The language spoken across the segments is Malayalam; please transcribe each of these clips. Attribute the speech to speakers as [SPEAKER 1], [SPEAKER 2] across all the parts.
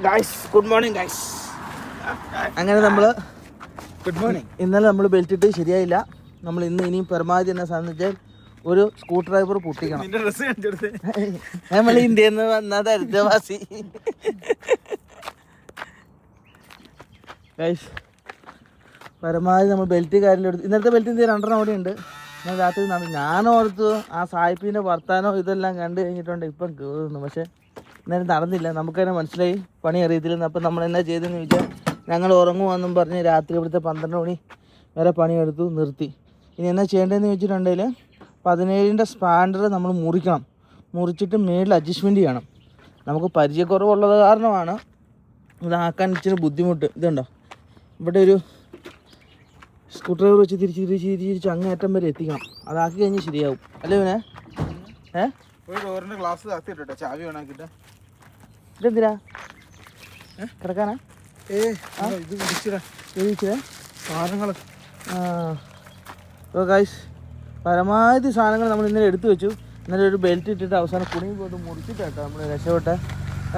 [SPEAKER 1] Guys good morning guys. അങ്ങനെ നമ്മൾ
[SPEAKER 2] ഗുഡ് മോർണിംഗ്.
[SPEAKER 1] ഇന്നലെ നമ്മൾ ബെൽറ്റ് ഇട്ട് ശരിയായില്ല. നമ്മൾ ഇനിയും പരമാവധി എന്നെ സാധിച്ചാൽ ഒരു സ്ക്രൂ ഡ്രൈവർ പൊട്ടിക്കണം. നമ്മൾ ഇന്ത്യയിൽ നിന്ന് വന്ന ദരിദ്രവാസി ഗൈസ്. പരമാവധി നമ്മൾ ബെൽറ്റ് കാര്യമെടുത്ത് ഇന്നലത്തെ ബെൽറ്റ് ഇന്ത്യ 2 അവിടെ ഉണ്ട്. ഞാൻ രാത്രി ഞാനോർത്തു ആ സായിപ്പിൻ്റെ വർത്താനോ ഇതെല്ലാം കണ്ടു കഴിഞ്ഞിട്ടുണ്ട് ഇപ്പം കയറുന്നു. പക്ഷേ ഇന്നലെ നടന്നില്ല. നമുക്ക് തന്നെ മനസ്സിലായി പണി അറിയത്തില്ലെന്ന്. അപ്പം നമ്മൾ എന്നാ ചെയ്തതെന്ന് ചോദിച്ചാൽ ഞങ്ങൾ ഉറങ്ങുമെന്നും പറഞ്ഞ് രാത്രി ഇവിടുത്തെ 12 മണി വരെ പണിയെടുത്തു നിർത്തി. ഇനി എന്നാ ചെയ്യേണ്ടതെന്ന് ചോദിച്ചിട്ടുണ്ടെങ്കിൽ 17ൻ്റെ സ്പാൻഡർ നമ്മൾ മുറിക്കണം. മുറിച്ചിട്ട് മേളിൽ അഡ്ജസ്റ്റ്മെൻറ്റ് ചെയ്യണം. നമുക്ക് പരിചയക്കുറവുള്ളത് കാരണമാണ് ഇതാക്കാൻ ഇച്ചിരി ബുദ്ധിമുട്ട്. ഇതുണ്ടോ ഇവിടെ ഒരു സ്ക്രൂ ഡ്രൈവർ വെച്ച് തിരിച്ച് അങ്ങേറ്റം വരെ എത്തിക്കണം. അതാക്കി കഴിഞ്ഞ് ശരിയാവും അല്ലേ പിന്നെ?
[SPEAKER 2] ഒരു ഡോറിന്റെ ഗ്ലാസ് താത്തിട്ടോ, ചാവി വേണാക്കിട്ട്.
[SPEAKER 1] ഇതെന്തിനാ കിടക്കാനാ?
[SPEAKER 2] ഇത് പിടിച്ചിടാ സാധനങ്ങൾ.
[SPEAKER 1] ഗൈസ്, പരമാവധി സാധനങ്ങൾ നമ്മൾ ഇന്നലെ എടുത്തു വെച്ചു. ഇന്നലെ ഒരു ബെൽറ്റ് ഇട്ടിട്ട് അവസാനം കുണിയും പോയിട്ട് മുറിച്ചിട്ടാട്ടോ നമ്മൾ രക്ഷപ്പെട്ടെ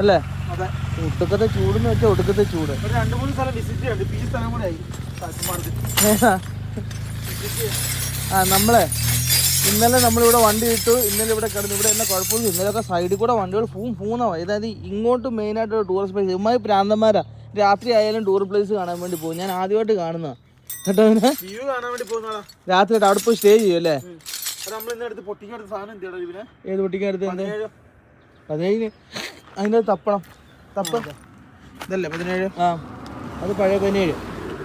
[SPEAKER 1] അല്ലേ?
[SPEAKER 2] അതെ.
[SPEAKER 1] ഒടുക്കത്തെ ചൂടെന്ന് വെച്ചാൽ ഒടുക്കത്തെ ചൂട്.
[SPEAKER 2] 2-3 സ്ഥലം വിസിറ്റ് ചെയ്യണ്ട്. ഈ സ്ഥലം കൂടെ ആയി.
[SPEAKER 1] നമ്മളെ ഇന്നലെ നമ്മളിവിടെ വണ്ടി ഇട്ടു. ഇന്നലെ ഇവിടെ കിടന്നു. ഇവിടെ എന്നാ കുഴപ്പമില്ല. ഇന്നലെയൊക്കെ സൈഡിൽ കൂടെ വണ്ടികൾ പൂന്നവാ. അതായത് ഇങ്ങോട്ട് മെയിനായിട്ട് ടൂറിസ്റ്റ് പ്ലേസ്. ഇമ്മായി പ്രാന്തന്മാരാ. രാത്രി ആയാലും ടൂർ പ്ലേസ് കാണാൻ വേണ്ടി പോകും. ഞാൻ ആദ്യമായിട്ട് കാണുന്ന കേട്ടോ.
[SPEAKER 2] വ്യൂ കാണാൻ വേണ്ടി പോകുന്നതാ.
[SPEAKER 1] രാത്രി അവിടെ പോയി സ്റ്റേ ചെയ്യും അല്ലേ?
[SPEAKER 2] നമ്മളിന്നടുത്ത് പൊട്ടിക്കടുത്ത സാധനം എന്തിനാ ഇതിനെ?
[SPEAKER 1] ഏത് പൊട്ടിക്കടുത്ത്? 17 അതിൻ്റെ തപ്പണം.
[SPEAKER 2] ഇതല്ലേ 17?
[SPEAKER 1] ആ, അത് പഴയ 17.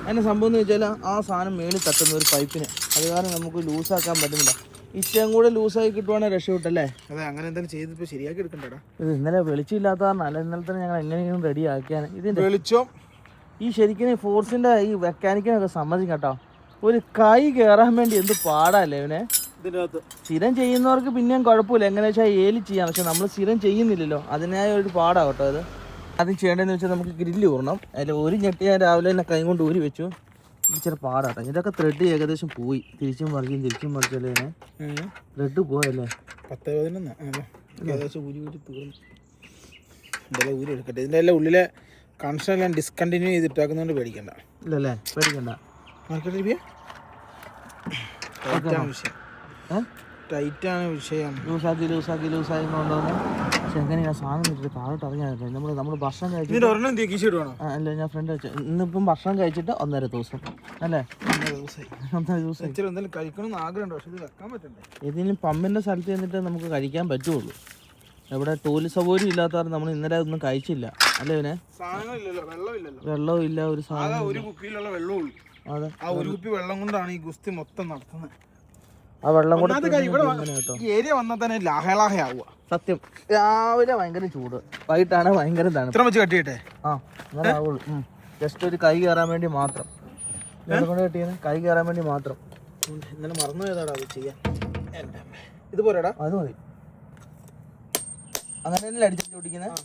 [SPEAKER 1] അതിൻ്റെ സംഭവം എന്ന് വെച്ചാൽ ആ സാധനം മേളിൽ തട്ടുന്ന ഒരു പൈപ്പിന്. അത് കാരണം നമുക്ക് ലൂസാക്കാൻ പറ്റുന്നില്ല. ഇച്ചയും കൂടെ ലൂസായി കിട്ടുവാണെങ്കിൽ രക്ഷപ്പെട്ടല്ലേ?
[SPEAKER 2] അതെ, അങ്ങനെ എന്തെങ്കിലും ചെയ്തിപ്പോൾ ശരിയാക്കി എടുക്കണ്ടടാ.
[SPEAKER 1] ഇത് ഇന്നലെ വെളിച്ചില്ലാത്ത കാരണമല്ല. ഇന്നലെ തന്നെ ഞങ്ങൾ എങ്ങനെയെങ്കിലും റെഡി ആക്കിയാണ്. ഇതിൻ്റെ
[SPEAKER 2] വെളിച്ചം
[SPEAKER 1] ഈ ശരിക്കും ഫോഴ്സിൻ്റെ ഈ മെക്കാനിക്കിനൊക്കെ സമ്മതിക്കും കേട്ടോ. ഒരു കൈ കയറാൻ വേണ്ടി എന്ത് പാടല്ലേ ഇവനെ.
[SPEAKER 2] ഇതിനകത്ത്
[SPEAKER 1] സ്ഥിരം ചെയ്യുന്നവർക്ക് പിന്നെയും കുഴപ്പമില്ല, എങ്ങനെ വെച്ചാൽ ഏലി ചെയ്യാം. പക്ഷെ നമ്മൾ സ്ഥിരം ചെയ്യുന്നില്ലല്ലോ, അതിനായ ഒരു പാടാണ് കേട്ടോ അത്. ആദ്യം ചെയ്യേണ്ടതെന്ന് വെച്ചാൽ നമുക്ക് ഗ്രില്ല് ഊറണം. അതിൽ ഒരു ഞെട്ടി ഞാൻ രാവിലെ തന്നെ കൈ കൊണ്ട് ഊരി വെച്ചു. ഇച്ചിരി പാടാട്ടോ. ഇതൊക്കെ ത്രെഡ് ഏകദേശം പോയി. തിരിച്ചും മറിച്ചല്ലേ ത്രെഡ് പോയല്ലേ?
[SPEAKER 2] 10-11 ഏകദേശം ഊരി തീർന്നു. ഇതെല്ലാം ഊരി എടുക്കട്ടെ. ഇതിൻ്റെ എല്ലാം ഉള്ളിലെ കണക്ഷൻ എല്ലാം ഡിസ്കണ്ടിന്യൂ ചെയ്തിട്ടാക്കുന്നതുകൊണ്ട് പേടിക്കണ്ട.
[SPEAKER 1] ഇല്ലല്ലേ? പേടിക്കണ്ട.
[SPEAKER 2] ടൈറ്റാണ് വിഷയം.
[SPEAKER 1] ലൂസാക്കി കൊണ്ടുവന്ന്. പക്ഷെ എങ്ങനെയാ സാധനം വെച്ചിട്ട് താഴോട്ട് ഇറങ്ങിയാൽ നമ്മൾ ഭക്ഷണം കഴിച്ചിട്ട് അല്ല, ഞാൻ ഫ്രണ്ട് വെച്ചു. ഇന്നിപ്പം ഭക്ഷണം കഴിച്ചിട്ട് 1.5 ദിവസം അല്ലേ? 1.5 ദിവസം
[SPEAKER 2] കഴിക്കണമെന്ന് ആഗ്രഹമുണ്ട്. പക്ഷെ ഇത് വെക്കാൻ പറ്റണ്ടേ?
[SPEAKER 1] ഏതെങ്കിലും പമ്പിൻ്റെ സ്ഥലത്ത് ചെന്നിട്ട് നമുക്ക് കഴിക്കാൻ പറ്റുള്ളൂ. എവിടെ ടോയ്ലറ്റ് സൗകര്യം ഇല്ലാത്തവർ നമ്മൾ ഇന്നലെ ഒന്നും കഴിച്ചില്ല അല്ലേ? പിന്നെ വെള്ളവും ഇല്ല. ഒരു സാധനം
[SPEAKER 2] ഒരു കുപ്പിയിലുള്ള വെള്ളവും.
[SPEAKER 1] അതെ,
[SPEAKER 2] ആ ഒരു കുപ്പി വെള്ളം കൊണ്ടാണ് ഈ ഗുസ്തി മൊത്തം നടത്തുന്നത്.
[SPEAKER 1] ആ വെള്ളം കൂടെ
[SPEAKER 2] ഏരിയ വന്നാൽ തന്നെ ലാഹലാഹയാവുക.
[SPEAKER 1] സത്യം. രാവിലെ ഭയങ്കര ചൂട്, വൈകിട്ടാണ് ഭയങ്കര തണുപ്പ്.
[SPEAKER 2] ഇത്ര വെച്ച് കെട്ടിയിട്ടെ
[SPEAKER 1] അങ്ങനെ ആവുള്ളൂ. ജസ്റ്റ് ഒരു കൈ കയറാൻ വേണ്ടി മാത്രം. കൊണ്ട് കെട്ടിയത് കൈ കയറാൻ വേണ്ടി മാത്രം.
[SPEAKER 2] ഇന്നലെ മറന്നു പോയതാടാ അത് ചെയ്യാൻ. ഇത് പോരാടാ?
[SPEAKER 1] അത് മതി. അങ്ങനെ തന്നെ അടിച്ചു ഓടിക്കുന്നത്.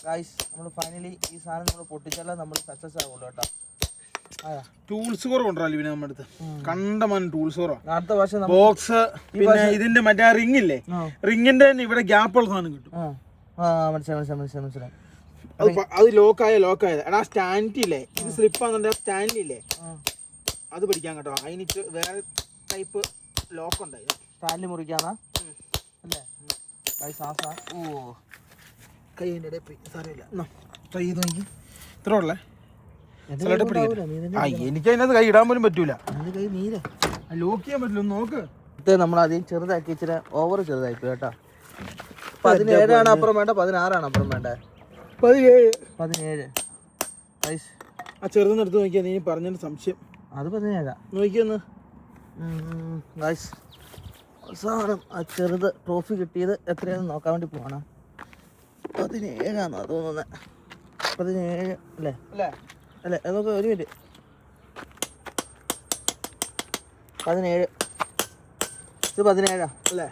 [SPEAKER 1] ഗൈസ്, നമ്മൾ ഫൈനലി ഈ സാധനം നമ്മൾ പൊട്ടിച്ചാലേ നമ്മൾ സക്സസ് ആവുള്ളൂ കേട്ടോ.
[SPEAKER 2] ടൂൾസ് കുറവുണ്ടോ പിന്നെ നമ്മുടെ അടുത്ത്? കണ്ടമാനം ടൂൾസ് കുറവാണ്.
[SPEAKER 1] അടുത്ത വർഷം
[SPEAKER 2] ബോക്സ്, പിന്നെ ഇതിന്റെ മറ്റേ റിംഗ് ഇല്ലേ, റിംഗിന്റെ തന്നെ ഇവിടെ ഗ്യാപ്പുള്ള സാധനം കിട്ടും.
[SPEAKER 1] മനസ്സിലായി.
[SPEAKER 2] അത് ലോക്കായത് എടാ. സ്റ്റാൻഡ് ഇല്ലേ, ഇത് സ്ലിപ്പ് ആണെന്നുണ്ടെ സ്റ്റാൻഡില്ലേ, അത് പഠിക്കാൻ കേട്ടോ. അതിന് വേറെ ടൈപ്പ് ലോക്ക് ഉണ്ടായി.
[SPEAKER 1] സ്റ്റാൻഡിൽ മുറിക്കാന്നാ അല്ലേ? ഓ,
[SPEAKER 2] കൈൻ്റെ ഇടയിൽ പോയി. സാരമില്ല, ട്രൈ ചെയ്ത് നോക്കി. ഇത്ര ഉള്ളേ. എനിക്ക് അതിനകത്ത് കൈ ഇടാൻ പോലും പറ്റൂല. ലോക്ക് ചെയ്യാൻ പറ്റില്ല. നോക്ക്.
[SPEAKER 1] നമ്മൾ ആദ്യം ചെറുതാക്കി, ഇച്ചിരി ഓവർ ചെറുതായി പോയി കേട്ടോ. 17 അപ്പുറം വേണ്ട, 16 അപ്പുറം വേണ്ട, 17.
[SPEAKER 2] ആ ചെറുതെന്ന് എടുത്ത് നോക്കിയാൽ നീ പറഞ്ഞതിന് സംശയം.
[SPEAKER 1] അത് 17
[SPEAKER 2] നോക്കിയൊന്ന്.
[SPEAKER 1] അവസാനം ആ ചെറുത് ട്രോഫി കിട്ടിയത് എത്രയാണെന്ന് നോക്കാൻ വേണ്ടി പോവാണ്. 17 തോന്നുന്നത്. 17 അല്ലേ? അല്ലേ, നോക്കാം. ഒരു മിനിറ്റ്. 17. ഇത് 17 അല്ലേ?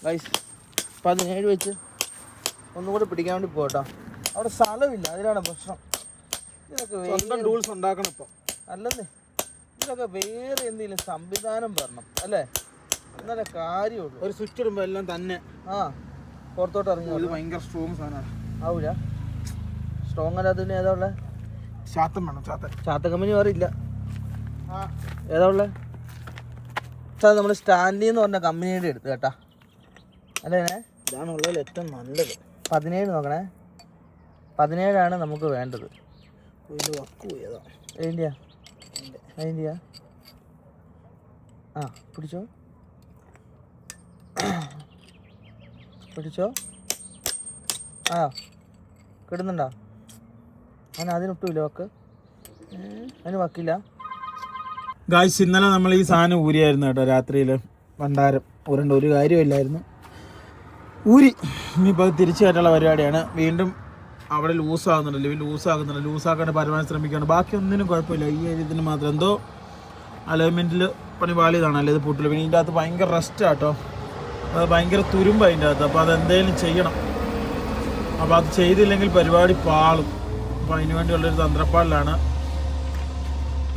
[SPEAKER 1] ഗൈസ്, 17 വെച്ച് ഒന്നുകൂടെ പിടിക്കാൻ വേണ്ടി പോകട്ടോ. അവിടെ സ്ഥലമില്ല, അതിലാണ് പ്രശ്നം.
[SPEAKER 2] ഇതൊക്കെ ടൂൾസ് ഉണ്ടാക്കണം ഇപ്പം.
[SPEAKER 1] അല്ലെന്നേ, ഇതിനൊക്കെ വേറെ എന്തെങ്കിലും സംവിധാനം വരണം അല്ലേ? എന്നാലേ കാര്യമുള്ളൂ.
[SPEAKER 2] ഒരു സ്വിച്ച് ഇടുമ്പോൾ എല്ലാം തന്നെ
[SPEAKER 1] പുറത്തോട്ട് ഇറങ്ങി.
[SPEAKER 2] ഇത് ഭയങ്കര സ്ട്രോങ് സാധനമാണ്.
[SPEAKER 1] ആവൂല. സ്ട്രോങ് അല്ലാത്തതിന് ഏതാ ഉള്ളത്?
[SPEAKER 2] ചാത്തൻ വേണം, ചാത്തൻ.
[SPEAKER 1] ചാത്ത കമ്പനി വേറെ ഇല്ല. ഏതാ ഉള്ളത്? നമ്മൾ സ്റ്റാൻലി എന്ന് പറഞ്ഞ കമ്പനിയുടെ എടുത്ത് കേട്ടാ. അല്ലേ?
[SPEAKER 2] ഇതാണ് ഉള്ളതിൽ ഏറ്റവും നല്ലത്.
[SPEAKER 1] 17 നോക്കണേ. 17 നമുക്ക് വേണ്ടത്.
[SPEAKER 2] ഇതിൻ്റെ വക്ക് പോയതാ.
[SPEAKER 1] അതിൻ്റെയാ? ആ പിടിച്ചോ പിടിച്ചോ. ആ കിടുന്നുണ്ടോ? അങ്ങനെ അതിനൊട്ടുമില്ല വക്ക്. അതിന് വക്കില്ല.
[SPEAKER 2] ഗായ്സ്, ഇന്നലെ നമ്മൾ ഈ സാധനം ഊരിയായിരുന്നു കേട്ടോ. രാത്രിയിൽ ഭണ്ഡാരം ഊരേണ്ട ഒരു കാര്യമില്ലായിരുന്നു. ഊരി. ഇനിയിപ്പോൾ അത് തിരിച്ചു കയറ്റാനുള്ള പരിപാടിയാണ്. വീണ്ടും അവിടെ ലൂസാകുന്നുണ്ട്. ലൂസാക്കാൻ പരമാവധി ശ്രമിക്കുകയാണ്. ബാക്കി ഒന്നിനും കുഴപ്പമില്ല. ഈ ഇതിന് മാത്രം എന്തോ അലൈൻമെൻറ്റിൽ പണി പാളിയതാണ്. അല്ലേ ഇത് പൊട്ടില്ല. പിന്നെ ഇതിൻ്റെ അകത്ത് ഭയങ്കര റെസ്റ്റ് ആട്ടോ. അത് ഭയങ്കര തുരുമ്പ് അതിൻ്റെ അകത്ത്. അപ്പോൾ അതെന്തെങ്കിലും ചെയ്യണം. അപ്പോൾ അത് ചെയ്തില്ലെങ്കിൽ പരിപാടി പാളും. അപ്പോൾ അതിന് വേണ്ടിയുള്ളൊരു തന്ത്രപ്പാടിലാണ്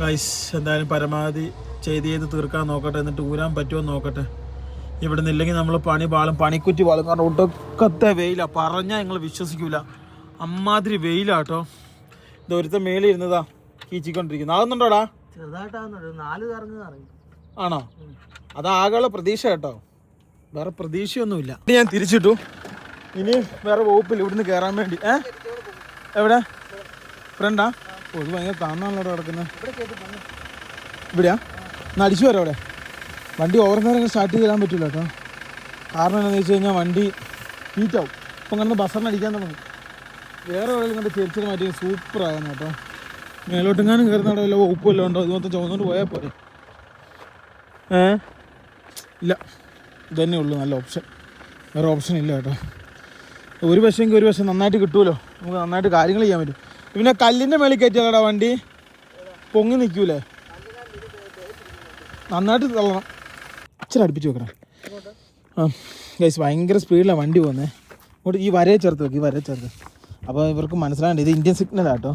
[SPEAKER 2] ഗൈസ്. എന്തായാലും പരമാവധി ചെയ്ത് തീർക്കാൻ നോക്കട്ടെ. എന്നിട്ട് ഊരാൻ പറ്റുമോ നോക്കട്ടെ. ഇവിടെ നിന്നില്ലെങ്കിൽ നമ്മൾ പണി പാളും, പണിക്കുറ്റി പാളും. കാരണം ഒടുക്കത്തെ വെയിലാണ്. പറഞ്ഞാൽ നിങ്ങൾ വിശ്വസിക്കൂല, അമ്മാതിരി വെയിലാട്ടോ. ഇത് ഒരുത്ത മേളിൽ ഇരുന്നതാ കീച്ചിക്കൊണ്ടിരിക്കുന്നത്. ആകുന്നുണ്ടോടാ? ആണോ? അതാകെയുള്ള പ്രതീക്ഷ കേട്ടോ, വേറെ പ്രതീക്ഷയൊന്നുമില്ല. ഞാൻ തിരിച്ചിട്ടു. ഇനി വേറെ വകുപ്പില്ല ഇവിടുന്ന് കയറാൻ വേണ്ടി. എവിടെ ഫ്രണ്ടാ? ഓ, ഇത് ഭയങ്കര താന്നാണല്ലോ കിടക്കുന്നത്. ഇവിടെയാ? ഒന്ന് അടിച്ചു വരാം അവിടെ. വണ്ടി ഓവർ നേരം സ്റ്റാർട്ട് ചെയ്ത് തരാൻ പറ്റില്ല കേട്ടോ. കാരണം എന്താണെന്ന് വെച്ച് കഴിഞ്ഞാൽ വണ്ടി ഹീറ്റാവും. ഇപ്പം കണ്ട് ബസറിന് അടിക്കാൻ തുടങ്ങി. വേറെ എവിടെയെങ്കിലും കണ്ട് ചെരിച്ചിട്ട് മാറ്റി സൂപ്പറാകുന്നു കേട്ടോ. മേലോട്ടെങ്ങാനും കയറുന്ന അവിടെ വല്ല വകുപ്പല്ലോ ഉണ്ടോ? ഇത് മൊത്തം ചുവന്നുകൊണ്ട് പോയാൽ പോരെ. ഇല്ല, ഇതന്നെ ഉള്ളൂ നല്ല ഓപ്ഷൻ. വേറെ ഓപ്ഷൻ ഇല്ല കേട്ടോ. ഒരു വശം നന്നായിട്ട് കിട്ടുമല്ലോ, നമുക്ക് നന്നായിട്ട് കാര്യങ്ങൾ ചെയ്യാൻ പറ്റും. പിന്നെ കല്ലിൻ്റെ മേളിൽ കയറ്റിയാലടാ വണ്ടി പൊങ്ങി നിൽക്കൂലേ? നന്നായിട്ട് തള്ളണം. ഇച്ചിരി അടുപ്പിച്ച് വെക്കണം. ആ ഗൈസ്, ഭയങ്കര സ്പീഡിലാണ് വണ്ടി പോകുന്നത്. ഇങ്ങോട്ട് ഈ വരയെ ചേർത്ത് വെക്കും, ഈ വരയെ ചേർത്ത്. അപ്പോൾ ഇവർക്ക് മനസ്സിലാകേണ്ട ഇത് ഇന്ത്യൻ സിഗ്നലാണ് കേട്ടോ.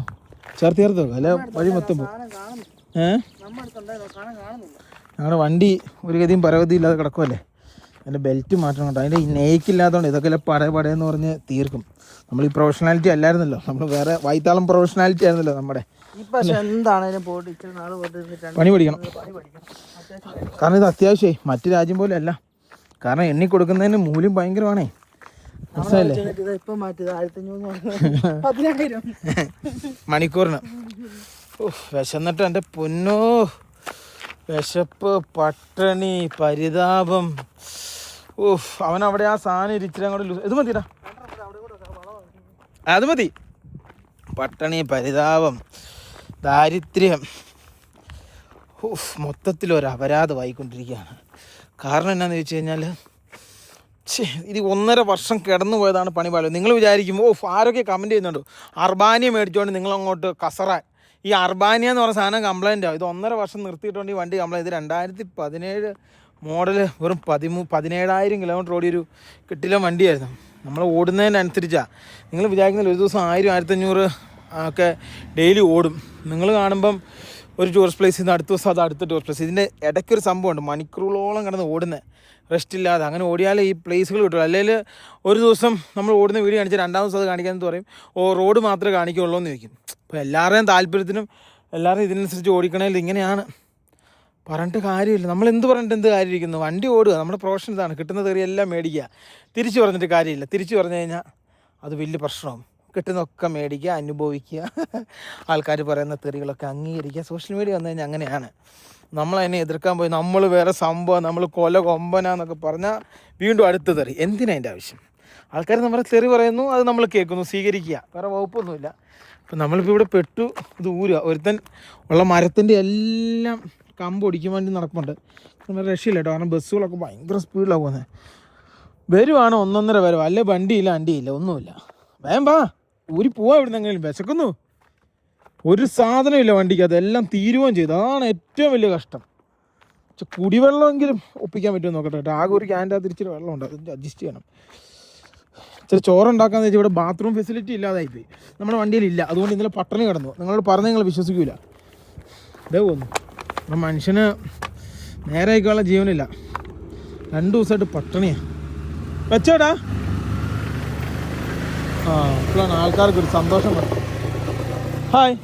[SPEAKER 2] ചേർത്ത് വെക്കും, അല്ലെ വഴി മൊത്തം പോകും. ഞങ്ങളുടെ വണ്ടി ഒരു ഗതിയും പരവധി ഇല്ലാതെ കിടക്കുമല്ലേ. അതിൻ്റെ ബെൽറ്റ് മാറ്റണം കേട്ടോ. അതിൻ്റെ നെയ്ക്കില്ലാത്തതുകൊണ്ട് ഇതൊക്കെ പടയെന്ന് പറഞ്ഞ് തീർക്കും. നമ്മൾ ഈ പ്രൊഫഷണാലിറ്റി അല്ലായിരുന്നല്ലോ, നമ്മൾ വേറെ വൈത്താളം പ്രൊഫഷണാലിറ്റി ആയിരുന്നല്ലോ നമ്മുടെ.
[SPEAKER 1] എന്താണേലും
[SPEAKER 2] പണി പഠിക്കണം. കാരണം ഇത് അത്യാവശ്യമായി, മറ്റു രാജ്യം പോലെ അല്ല. കാരണം എണ്ണി കൊടുക്കുന്നതിന് മൂല്യം ഭയങ്കരമാണേ. മണിക്കൂറിന്. വിശന്നിട്ട് എൻ്റെ പൊന്നോ, വിശപ്പ്, പട്ടിണി, പരിതാപം. അവനവിടെ ആ സാധനം ഇരിച്ചിട്ട് അങ്ങോട്ട് ഇത് മതിടാ, അത് മതി. പട്ടിണി, പരിതാപം, ദാരിദ്ര്യം, മൊത്തത്തിലൊരു അപരാധമായിക്കൊണ്ടിരിക്കുകയാണ്. കാരണം എന്നാന്ന് ചോദിച്ചു കഴിഞ്ഞാൽ, ഇത് 1.5 വർഷം കിടന്നു പോയതാണ് പണിപാട്. നിങ്ങൾ വിചാരിക്കും ആരൊക്കെ കമൻറ്റ് ചെയ്യുന്നുണ്ട് അർബാനിയ മേടിച്ചുകൊണ്ട് നിങ്ങളങ്ങോട്ട് കസറാൻ. ഈ അർബാനിയ എന്ന് പറഞ്ഞ സാധനം കംപ്ലൈൻ്റ് ആവും. ഇത് 1.5 വർഷം നിർത്തിയിട്ടുണ്ട് ഈ വണ്ടി കംപ്ലൈൻറ്റ്. ഇത് 2017 മോഡല്, വെറും 17,000 കിലോമീറ്റർ ഓടിയൊരു കിട്ടില്ല വണ്ടിയായിരുന്നു. നമ്മൾ ഓടുന്നതിനനുസരിച്ചാണ്. നിങ്ങൾ വിചാരിക്കുന്നില്ല ഒരു ദിവസം 1000, 1500 ഒക്കെ ഡെയിലി ഓടും. നിങ്ങൾ കാണുമ്പം ഒരു ടൂറിസ്റ്റ് പ്ലേസിൽ നിന്ന് അടുത്ത ദിവസം അത് അടുത്ത ടൂറിസ്റ്റ് പ്ലേസ്. ഇതിൻ്റെ ഇടയ്ക്കൊരു സംഭവമുണ്ട്, മണിക്കൂറുകളോളം കിടന്ന് ഓടുന്നത് റെസ്റ്റ് ഇല്ലാതെ. അങ്ങനെ ഓടിയാലേ ഈ പ്ലേസുകൾ കിട്ടുള്ളൂ. അല്ലെങ്കിൽ ഒരു ദിവസം നമ്മൾ ഓടുന്ന വീഡിയോ കാണിച്ചാൽ 2ാം ദിവസം അത് കാണിക്കാമെന്ന് പറയും. റോഡ് മാത്രമേ കാണിക്കുള്ളൂ എന്ന് ചോദിക്കും. അപ്പോൾ എല്ലാവരുടെയും താല്പര്യത്തിനും എല്ലാവരും ഇതിനനുസരിച്ച് ഓടിക്കണേൽ ഇങ്ങനെയാണ്. പറഞ്ഞിട്ട് കാര്യമില്ല. നമ്മൾ എന്ത് പറഞ്ഞിട്ട് എന്ത് കാര്യമിരിക്കുന്നു? വണ്ടി ഓടുക, നമ്മുടെ പ്രൊഫഷൻ ഇതാണ്. കിട്ടുന്ന തെറി എല്ലാം മേടിക്കുക. തിരിച്ചു പറഞ്ഞിട്ട് കാര്യമില്ല. തിരിച്ചു പറഞ്ഞു കഴിഞ്ഞാൽ അത് വലിയ പ്രശ്നമാകും. കിട്ടുന്നതൊക്കെ മേടിക്കുക, അനുഭവിക്കുക, ആൾക്കാർ പറയുന്ന തെറികളൊക്കെ അംഗീകരിക്കുക. സോഷ്യൽ മീഡിയ വന്നു കഴിഞ്ഞാൽ അങ്ങനെയാണ്. നമ്മളതിനെ എതിർക്കാൻ പോയി നമ്മൾ വേറെ സംഭവം, നമ്മൾ കൊല കൊമ്പനാന്നൊക്കെ പറഞ്ഞാൽ വീണ്ടും അടുത്ത തെറി. എന്തിനാ അതിൻ്റെ ആവശ്യം? ആൾക്കാർ നമ്മളെ തെറി പറയുന്നു, അത് നമ്മൾ കേൾക്കുന്നു, സ്വീകരിക്കുക, വേറെ വകുപ്പൊന്നുമില്ല. ഇപ്പം നമ്മളിപ്പോൾ ഇവിടെ പെട്ടു, ഇത് ഊരുക. ഒരുത്തൻ ഉള്ള മരത്തിൻ്റെ എല്ലാം കമ്പ് ഒടിക്കാൻ വേണ്ടി നടക്കുന്നുണ്ട്. നമ്മൾ രക്ഷയില്ല കേട്ടോ. കാരണം ബസ്സുകളൊക്കെ ഭയങ്കര സ്പീഡിലാണ് പോകുന്നത്. വരുവാണ് 1.5 വരവ്, അല്ലെ വണ്ടിയില്ല, അണ്ടിയില്ല, ഒന്നുമില്ല. വേം വാ, ഊരി പോവാ ഇവിടുന്ന്. എങ്ങനെയും വിശക്കുന്നു. ഒരു സാധനമില്ല വണ്ടിക്ക്, അതെല്ലാം തീരുകയും ചെയ്തു. അതാണ് ഏറ്റവും വലിയ കഷ്ടം. കുടിവെള്ളമെങ്കിലും ഒപ്പിക്കാൻ പറ്റുമോ നോക്കട്ടെ കേട്ടോ. ആകെ ഒരു ക്യാൻ്റെ അകത്ത് ഇച്ചിരി വെള്ളമുണ്ട്, അതിൻ്റെ അഡ്ജസ്റ്റ് ചെയ്യണം. ഇച്ചിരി ചോറുണ്ടാക്കാന്ന് വെച്ചാൽ ഇവിടെ ബാത്റൂം ഫെസിലിറ്റി ഇല്ലാതായിപ്പോയി, നമ്മുടെ വണ്ടിയിലില്ല. അതുകൊണ്ട് ഇന്നലെ പട്ടണി കിടന്നു. നിങ്ങളോട് പറഞ്ഞാൽ നിങ്ങൾ വിശ്വസിക്കൂല. ഇതേ പോകുന്നു. അപ്പം മനുഷ്യന് നേരെ ആയിക്കാനുള്ള ജീവനില്ല. 2 ദിവസമായിട്ട് പട്ടണിയാണ്. വെച്ചോടാ ആ ഇപ്പോഴാണ് ആൾക്കാർക്ക് ഒരു സന്തോഷം വന്നത്. ഹായ്.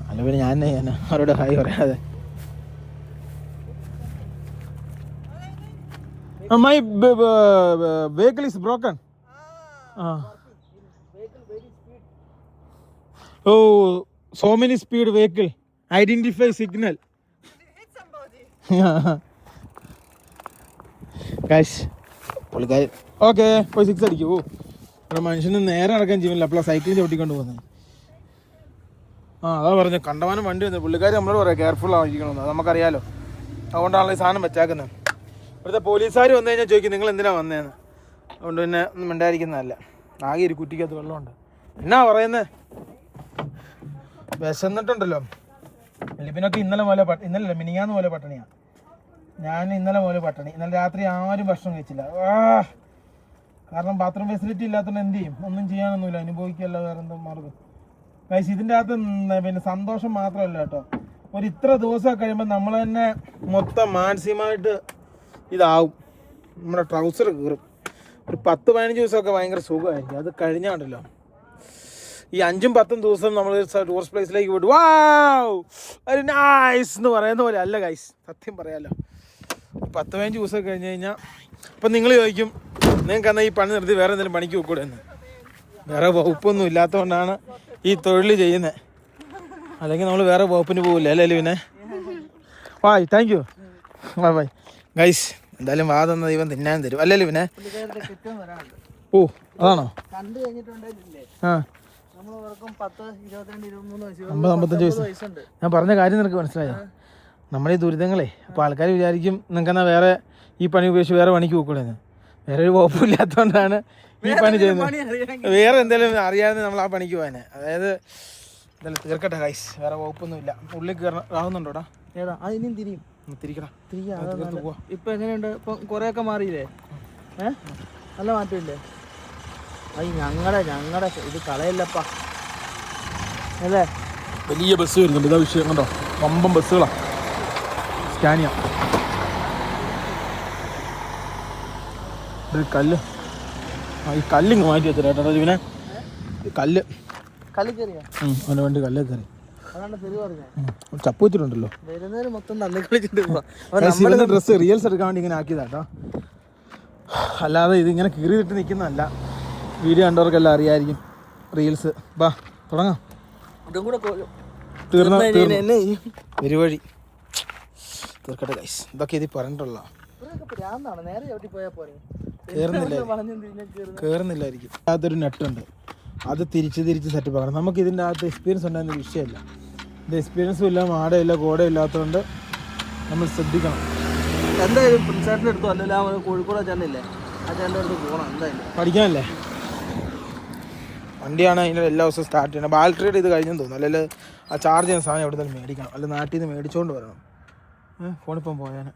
[SPEAKER 2] അല്ല പിന്നെ ഞാൻ അവരോട് ഹായ് പറയാതെ. My vehicle is broken. Oh, so many speed vehicle. Identify signal.
[SPEAKER 3] Hit somebody.
[SPEAKER 2] Guys, പുള്ളിക്കാരി ഓക്കെ പോയി 6 അടിക്കൂ. ഇവിടെ മനുഷ്യന് നേരെ നടക്കാൻ ചെയ്യുന്നില്ല. അപ്പോൾ സൈക്കിൾ ചവിട്ടിക്കൊണ്ട് പോകുന്നത്. അതാ പറഞ്ഞു കണ്ടമാനം വണ്ടി വന്നത്. പുള്ളിക്കാരി നമ്മളോട് പറയാം കെയർഫുൾ ആയിരിക്കണമെന്ന്. അത് നമുക്കറിയാലോ. അതുകൊണ്ടാണല്ലോ ഈ സാധനം വെച്ചാക്കുന്നത്. ഇവിടുത്തെ പോലീസുകാർ വന്നു കഴിഞ്ഞാൽ ചോദിക്കും നിങ്ങൾ എന്തിനാണ് വന്നതെന്ന്. അതുകൊണ്ട് പിന്നെ ഒന്നും മിണ്ടായിരിക്കുന്നതല്ല. ആകെ ഒരു കുറ്റിക്കകത്ത് വെള്ളമുണ്ട്. എന്നാ പറയുന്നത്, വിശന്നിട്ടുണ്ടല്ലോ. ഫിലിപ്പിനൊക്കെ ഇന്നലെ ഇന്നലെ മിനിങ്ങാന്ന് പോലെ പട്ടിണിയാണ്. ഞാൻ ഇന്നലെ പോലെ പട്ടിണി. ഇന്നലെ രാത്രി ആരും ഭക്ഷണം കഴിച്ചില്ല. കാരണം ബാത്റൂം ഫെസിലിറ്റി ഇല്ലാത്തതുകൊണ്ട് എന്ത് ചെയ്യും, ഒന്നും ചെയ്യാനൊന്നുമില്ല. അനുഭവിക്കല്ല വേറെ എന്താ മാർഗം. കഴിച്ച് ഇതിൻ്റെ അകത്ത് പിന്നെ സന്തോഷം മാത്രമല്ല കേട്ടോ, ഒരു ഇത്ര ദിവസം കഴിയുമ്പോൾ നമ്മൾ തന്നെ മൊത്തം മാനസികമായിട്ട് ഇതാവും. നമ്മുടെ ട്രൗസർ കീറും. ഒരു 10-15 ദിവസമൊക്കെ ഭയങ്കര സുഖമായിരിക്കും. അത് കഴിഞ്ഞാണ്ടല്ലോ ഈ 5-10 ദിവസം നമ്മൾ ടൂറിസ്റ്റ് പ്ലേസിലേക്ക് പോയിട്ട് വാവ് വെരി നൈസ് എന്ന് പറയുന്ന പോലെ അല്ല ഗൈസ്. സത്യം പറയാമല്ലോ, 10-15 ദിവസം കഴിഞ്ഞ് കഴിഞ്ഞാൽ അപ്പം നിങ്ങൾ ചോദിക്കും നിങ്ങൾക്ക് എന്നാൽ ഈ പണി നിർത്തി വേറെ എന്തെങ്കിലും പണിക്ക് പോയിക്കൂടെ എന്ന്. വേറെ വകുപ്പൊന്നും ഇല്ലാത്തതുകൊണ്ടാണ് ഈ തൊഴിൽ ചെയ്യുന്നത്. അല്ലെങ്കിൽ നമ്മൾ വേറെ വകുപ്പിന് പോകില്ല അല്ലേ പിന്നെ. Bye, thank you, bye bye guys. എന്തായാലും വാ തന്ന ദൈവം തിന്നാൻ തരും അല്ലല്ലോ പിന്നെ. ഓ അതാണോ? ആ 50-55 വയസ്സ്. ഞാൻ പറഞ്ഞ കാര്യം നിനക്ക് മനസ്സിലായോ? നമ്മുടെ ഈ ദുരിതങ്ങളെ അപ്പോൾ ആൾക്കാർ വിചാരിക്കും നിങ്ങൾക്കെന്നാൽ വേറെ ഈ പണി ഉപയോഗിച്ച് വേറെ പണിക്ക് പോയിക്കൂടെന്ന്. വേറെ ഒരു വകുപ്പില്ലാത്തതുകൊണ്ടാണ് ഈ പണി ചെയ്യുന്നത്. വേറെ എന്തെങ്കിലും അറിയാതെ നമ്മൾ ആ പണിക്ക് പോകാൻ. അതായത് എന്തായാലും തീർക്കട്ടെ ഗൈസ്, വേറെ വകുപ്പൊന്നുമില്ല. ഉള്ളിൽ കയറാവുന്നുണ്ടോടാ?
[SPEAKER 1] ഏതാ അതിനും തിരിയും
[SPEAKER 2] തിരിക്കടാ.
[SPEAKER 1] ഇപ്പൊ എങ്ങനെയുണ്ട്? ഇപ്പൊ കൊറേയൊക്കെ മാറിയില്ലേ? നല്ല മാറ്റമില്ലേ? അത് ഞങ്ങളുടെ ഇത് കളയല്ലപ്പാ അല്ലേ?
[SPEAKER 2] വലിയ ബസ് വരുന്നുണ്ട്. ഇതാ വിഷയം കണ്ടോ, വമ്പം ബസ്സുകളാണ്. സ്കാനിയ കല്ല്. ഈ കല്ലിങ്ങ് മാറ്റി വെച്ചിട്ട് കേട്ടോ ഇവനെ. കല്ല്
[SPEAKER 1] കയറിയാ
[SPEAKER 2] അവന് വേണ്ടി കല്ല് കയറി ചപ്പ് വെച്ചിട്ടുണ്ടല്ലോ. ഡ്രസ്സ് റിയൽസ് എടുക്കാൻ വേണ്ടി ഇങ്ങനെ ആക്കിയതാട്ടോ. അല്ലാതെ ഇതിങ്ങനെ കീറിയിട്ട് നിൽക്കുന്നതല്ല. വീഡിയോ കണ്ടവർക്കെല്ലാം അറിയായിരിക്കും. റീൽസ് ബാ തുടങ്ങാം. വരുവഴി തീർക്കട്ടെ ഗൈസ്. ഇതൊക്കെ ഇതിൽ പറഞ്ഞിട്ടുള്ള കയറുന്നില്ലായിരിക്കും. അതൊരു നെട്ടുണ്ട്, അത് തിരിച്ച് സെറ്റപ്പ് ആക്കണം. നമുക്ക് ഇതിൻ്റെ അകത്ത് എക്സ്പീരിയൻസ് ഉണ്ടായിരുന്ന വിഷയമില്ല. ഇത് എക്സ്പീരിയൻസും ഇല്ല, മാടയില്ല, കോടയും ഇല്ലാത്തതുകൊണ്ട് നമ്മൾ ശ്രദ്ധിക്കണം.
[SPEAKER 1] എന്തായാലും പ്രിൻസേട്ടൻ്റെ അടുത്തോ അല്ലെങ്കിൽ കോഴിക്കോട് ചേട്ടനില്ലേ, ആ ചേട്ടൻ്റെ അടുത്ത് പോകണം എന്തായാലും.
[SPEAKER 2] പഠിക്കാനല്ലേ? വണ്ടിയാണ് അതിൻ്റെ എല്ലാ ദിവസവും സ്റ്റാർട്ട് ചെയ്യണം. ബാറ്ററിയുടെ ഇത് കഴിഞ്ഞെന്ന് തോന്നുന്നു. അല്ലെങ്കിൽ ആ ചാർജ് ചെയ്യുന്ന സാധനം എവിടെ നിന്ന് മേടിക്കണം, അല്ലെങ്കിൽ നാട്ടിൽ നിന്ന് മേടിച്ചുകൊണ്ട് വരണം. ഫോണിപ്പം പോയാൽ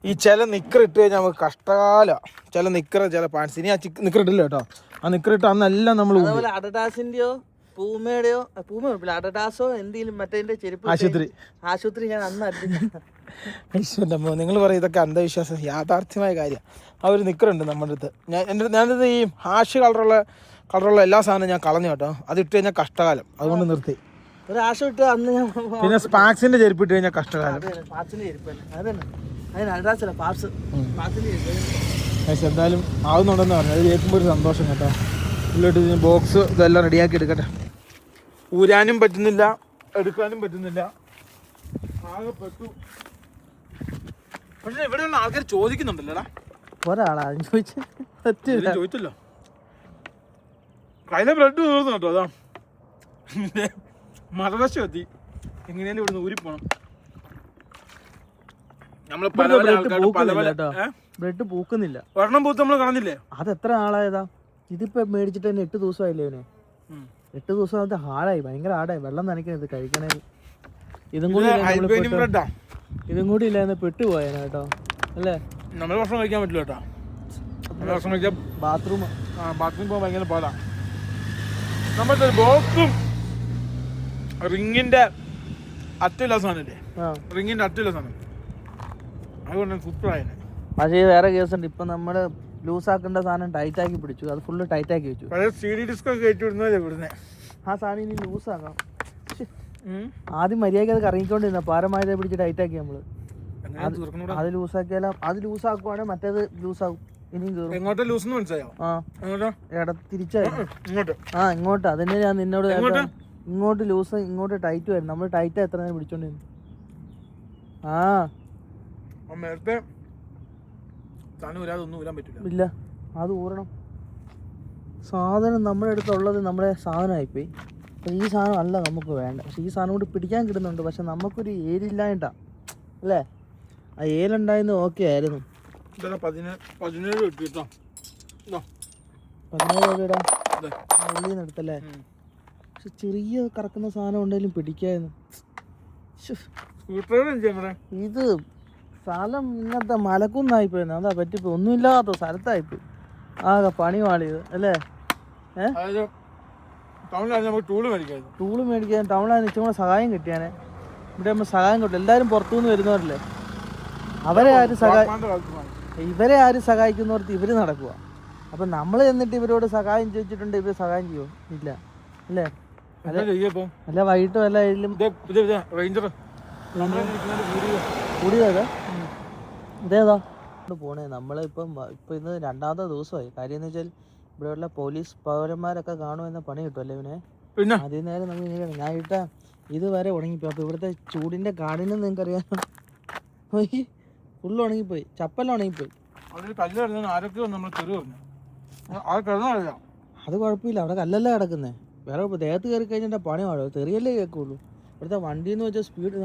[SPEAKER 2] ഈ ചില നിക്കറിട്ട് കഴിഞ്ഞാൽ നമുക്ക് കഷ്ടകാലമാണ്. ചില നിക്കറ്, ചില പാൻസ്. ഇനി ആ നിക്കറിട്ടില്ല കേട്ടോ. ആ നിക്കറിട്ട് അന്നെല്ലാം നമ്മൾ
[SPEAKER 1] അഡഡാസിൻ്റെയോ പൂമയുടെയോ അഡഡാസോ എന്തെങ്കിലും മറ്റേ ചെരുപ്പ് ആശുപത്രി ഞാൻ അന്ന്
[SPEAKER 2] ഐശ്വര്യമ്മോ നിങ്ങൾ പറയും ഇതൊക്കെ അന്ധവിശ്വാസം. യാഥാർത്ഥ്യമായ കാര്യമാണ്. ആ ഒരു നിക്കറുണ്ട് നമ്മുടെ അടുത്ത്. ഞാനിത് ഈ ഹാഷ് കളറുള്ള എല്ലാ സാധനവും ഞാൻ കളഞ്ഞു കേട്ടോ. അത് ഇട്ട് കഴിഞ്ഞാൽ കഷ്ടകാലം, അതുകൊണ്ട് നിർത്തി.
[SPEAKER 1] ഒരാശം ഇട്ട് അന്ന് ഞാൻ
[SPEAKER 2] പിന്നെ സ്പാക്സിന്റെ ചെരുപ്പ് ഇട്ട് കഴിഞ്ഞാൽ കഷ്ടകാലം. എന്തായാലും ആവുന്നുണ്ടെന്ന് പറഞ്ഞു. അത് കേൾക്കുമ്പോൾ ഒരു സന്തോഷം കേട്ടോ. ഉള്ളിട്ട് ബോക്സ് ഇതെല്ലാം റെഡിയാക്കി എടുക്കട്ടെ. ഊരാനും പറ്റുന്നില്ല, എടുക്കാനും പറ്റുന്നില്ല, ആകെ പെട്ടു. പക്ഷെ ഇവിടെയുള്ള ആൾക്കാർ ചോദിക്കുന്നുണ്ടല്ലോടാ.
[SPEAKER 1] ഒരാളാ
[SPEAKER 2] ചോദിച്ചല്ലോ. കയ്യിലെ ബ്രെഡ് തീർന്നു കേട്ടോ. അതാ മതവശം എത്തി. എങ്ങനെയാലും ഇവിടുന്ന് ഊരിപ്പോണം.
[SPEAKER 1] ബ്രെഡ് പൂക്കുന്നില്ല.
[SPEAKER 2] ഒരെണ്ണം പൂത്ത് നമ്മൾ കളഞ്ഞില്ലേ?
[SPEAKER 1] അത് എത്ര നാളായതാ? ഇതിപ്പോ മേടിച്ചിട്ട് തന്നെ 8 ദിവസമായില്ലേ ഇവനെ? 8 ദിവസം അത് ഹാർഡായി, ഭയങ്കര ഹാർഡായി. വെള്ളം നനയ്ക്കണത് കഴിക്കണേ. ഇതും കൂടി ഇല്ലാന്ന് പെട്ടുപോയേനെ കേട്ടോ അല്ലേ?
[SPEAKER 2] നമ്മൾ ഭക്ഷണം കഴിക്കാൻ പറ്റില്ല കേട്ടോ. ഭക്ഷണം കഴിക്കാൻ
[SPEAKER 1] ബാത്റൂം
[SPEAKER 2] പോകാൻ ഭയങ്കര പാടാ. നമ്മുടെ ബോക്സും റിങ്ങിന്റെ അറ്റുള്ള സാധനല്ലേ, റിങ്ങിന്റെ അറ്റുള്ള സാധനം, അതുകൊണ്ട് സൂപ്പറായനെ.
[SPEAKER 1] പക്ഷേ വേറെ കേസുണ്ട്. ഇപ്പം നമ്മൾ ലൂസാക്കേണ്ട സാധനം ടൈറ്റാക്കി പിടിച്ചു, അത് ഫുള്ള് ടൈറ്റാക്കി വെച്ചു.
[SPEAKER 2] പഴയ CD ഡിസ്ക് ഒക്കെ കയറ്റി വിടുന്നതല്ലേ.
[SPEAKER 1] ആ സാധനം ഇനി ലൂസാക്കാം. ആദ്യം മര്യാദയ്ക്ക് അത് കറങ്ങിക്കൊണ്ടിരുന്ന പാരമായിട്ട് പിടിച്ച് ടൈറ്റാക്കി നമ്മൾ. അത് ലൂസാക്കിയാലും അത് ലൂസാക്കുവാണെങ്കിൽ മറ്റേത് ലൂസാകും, ഇനിയും കയറും.
[SPEAKER 2] എങ്ങോട്ടാ ലൂസ് മനസ്സിലായോ?
[SPEAKER 1] ആ തിരിച്ചായിരുന്നു. ആ ഇങ്ങോട്ട്. അതിനെ ഞാൻ നിന്നോട് ഇങ്ങോട്ട് ലൂസ് ഇങ്ങോട്ട് ടൈറ്റ് വരും. നമ്മൾ ടൈറ്റ് എത്ര നേരം പിടിച്ചോണ്ടിരുന്നു. ആ
[SPEAKER 2] നേരത്തെ
[SPEAKER 1] ഇല്ല, അത് ഊരണം. സാധനം നമ്മുടെ അടുത്തുള്ളത് നമ്മുടെ സാധനമായിപ്പോയി. അപ്പം ഈ സാധനം അല്ല നമുക്ക് വേണ്ട. പക്ഷെ ഈ സാധനം കൂടി പിടിക്കാൻ കിട്ടുന്നുണ്ട്. പക്ഷെ നമുക്കൊരു ഏരില്ലായിട്ടാ അല്ലേ? ആ ഏലുണ്ടായിരുന്നു ഓക്കെ ആയിരുന്നു.
[SPEAKER 2] 17 കിട്ടിട്ടോ.
[SPEAKER 1] 17 രൂപയുടെ ഉള്ളിൽ നിന്ന് എടുത്തല്ലേ? പക്ഷെ ചെറിയ കറക്കുന്ന സാധനം ഉണ്ടെങ്കിലും പിടിക്കായിരുന്നു. ഇത് സ്ഥലം ഇങ്ങനത്തെ മലക്കുന്നായിപ്പോയിരുന്നു. അതാ പറ്റിപ്പോയി. ഒന്നുമില്ലാത്ത സ്ഥലത്തായിപ്പോയി. ആകെ പണി പാളിയത് അല്ലേ? ടൂള് മേടിക്കാൻ ടൗണിലായിരുന്നു ഇച്ചിരി കൂടെ സഹായം കിട്ടിയാനെ. ഇവിടെ നമ്മൾ സഹായം കിട്ടും. എല്ലാവരും പുറത്തുനിന്ന് വരുന്നവരല്ലേ, ഇവരെ ആരും സഹായിക്കുന്നവർക്ക് ഇവർ നടക്കുക. അപ്പം നമ്മൾ എന്നിട്ട് ഇവരോട് സഹായം ചോദിച്ചിട്ടുണ്ട്, ഇവർ സഹായം ചെയ്യുമോ? ഇല്ല അല്ലേ? അല്ല വൈകിട്ട് വല്ല ഇതിലും കൂടിയതാ ഇതേതാ പോണേ. നമ്മളിപ്പം ഇന്ന് 2ാമത്തെ ദിവസമായി. കാര്യം എന്ന് വെച്ചാൽ ഇവിടെയുള്ള പോലീസ് പൗരന്മാരൊക്കെ കാണുമെന്ന പണി കിട്ടുമല്ലേ ഇവനെ. ആദ്യം നേരം നമുക്ക് ഞാൻ ഇട്ട ഇതുവരെ ഉണങ്ങിപ്പോയി. അപ്പോൾ ഇവിടുത്തെ ചൂടിൻ്റെ കാഠിന്യം നിങ്ങൾക്കറിയാം. ഫുള്ള് ഉണങ്ങിപ്പോയി, ചപ്പെല്ലാം ഉണങ്ങിപ്പോയി. അത് കുഴപ്പമില്ല, അവിടെ കല്ലല്ല കിടക്കുന്നേ. വേറെ ദേഹത്ത് കയറി കഴിഞ്ഞിട്ട് പണി പാടും, തെറിയല്ലേ കേൾക്കുള്ളൂ. ഇവിടുത്തെ വണ്ടി എന്ന് വെച്ചാൽ സ്പീഡ്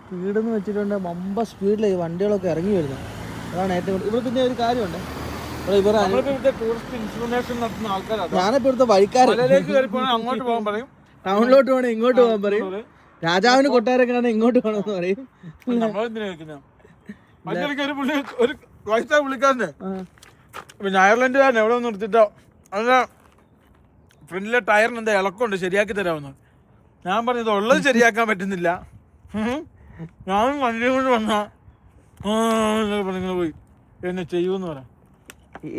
[SPEAKER 1] സ്പീഡെന്ന് വെച്ചിട്ടുണ്ട് മമ്പ സ്പീഡിൽ ഈ വണ്ടികളൊക്കെ ഇറങ്ങി വരുന്നത്. അതാണ് ഏറ്റവും ഇവിടെ. പിന്നെ ഒരു കാര്യമുണ്ട്, ഞാനിപ്പോൾ ഇവിടുത്തെ വഴിക്കാരൻ. ടൗണിലോട്ട് പോകണേ ഇങ്ങോട്ട് പോകാൻ പറയും. രാജാവിന് കൊട്ടാരൊക്കെ ആണെങ്കിൽ ഇങ്ങോട്ട് പോകണമെന്ന് പറയും.
[SPEAKER 2] പിന്നെ അയർലൻഡുകാരൻ എവിടെ ഒന്ന് നിർത്തിട്ടോ, അതിന്റെ ഫ്രണ്ടിലെ ടയറിന് എന്താ ഇളക്കമുണ്ട്, ശരിയാക്കി തരാമെന്ന്. ഞാൻ പറഞ്ഞത് ഉള്ളത് ശരിയാക്കാൻ പറ്റുന്നില്ല, ഞാനും വണ്ടി കൊണ്ട് വന്നാ നിങ്ങൾ പോയി എന്നെ ചെയ്യൂന്ന് പറയാം.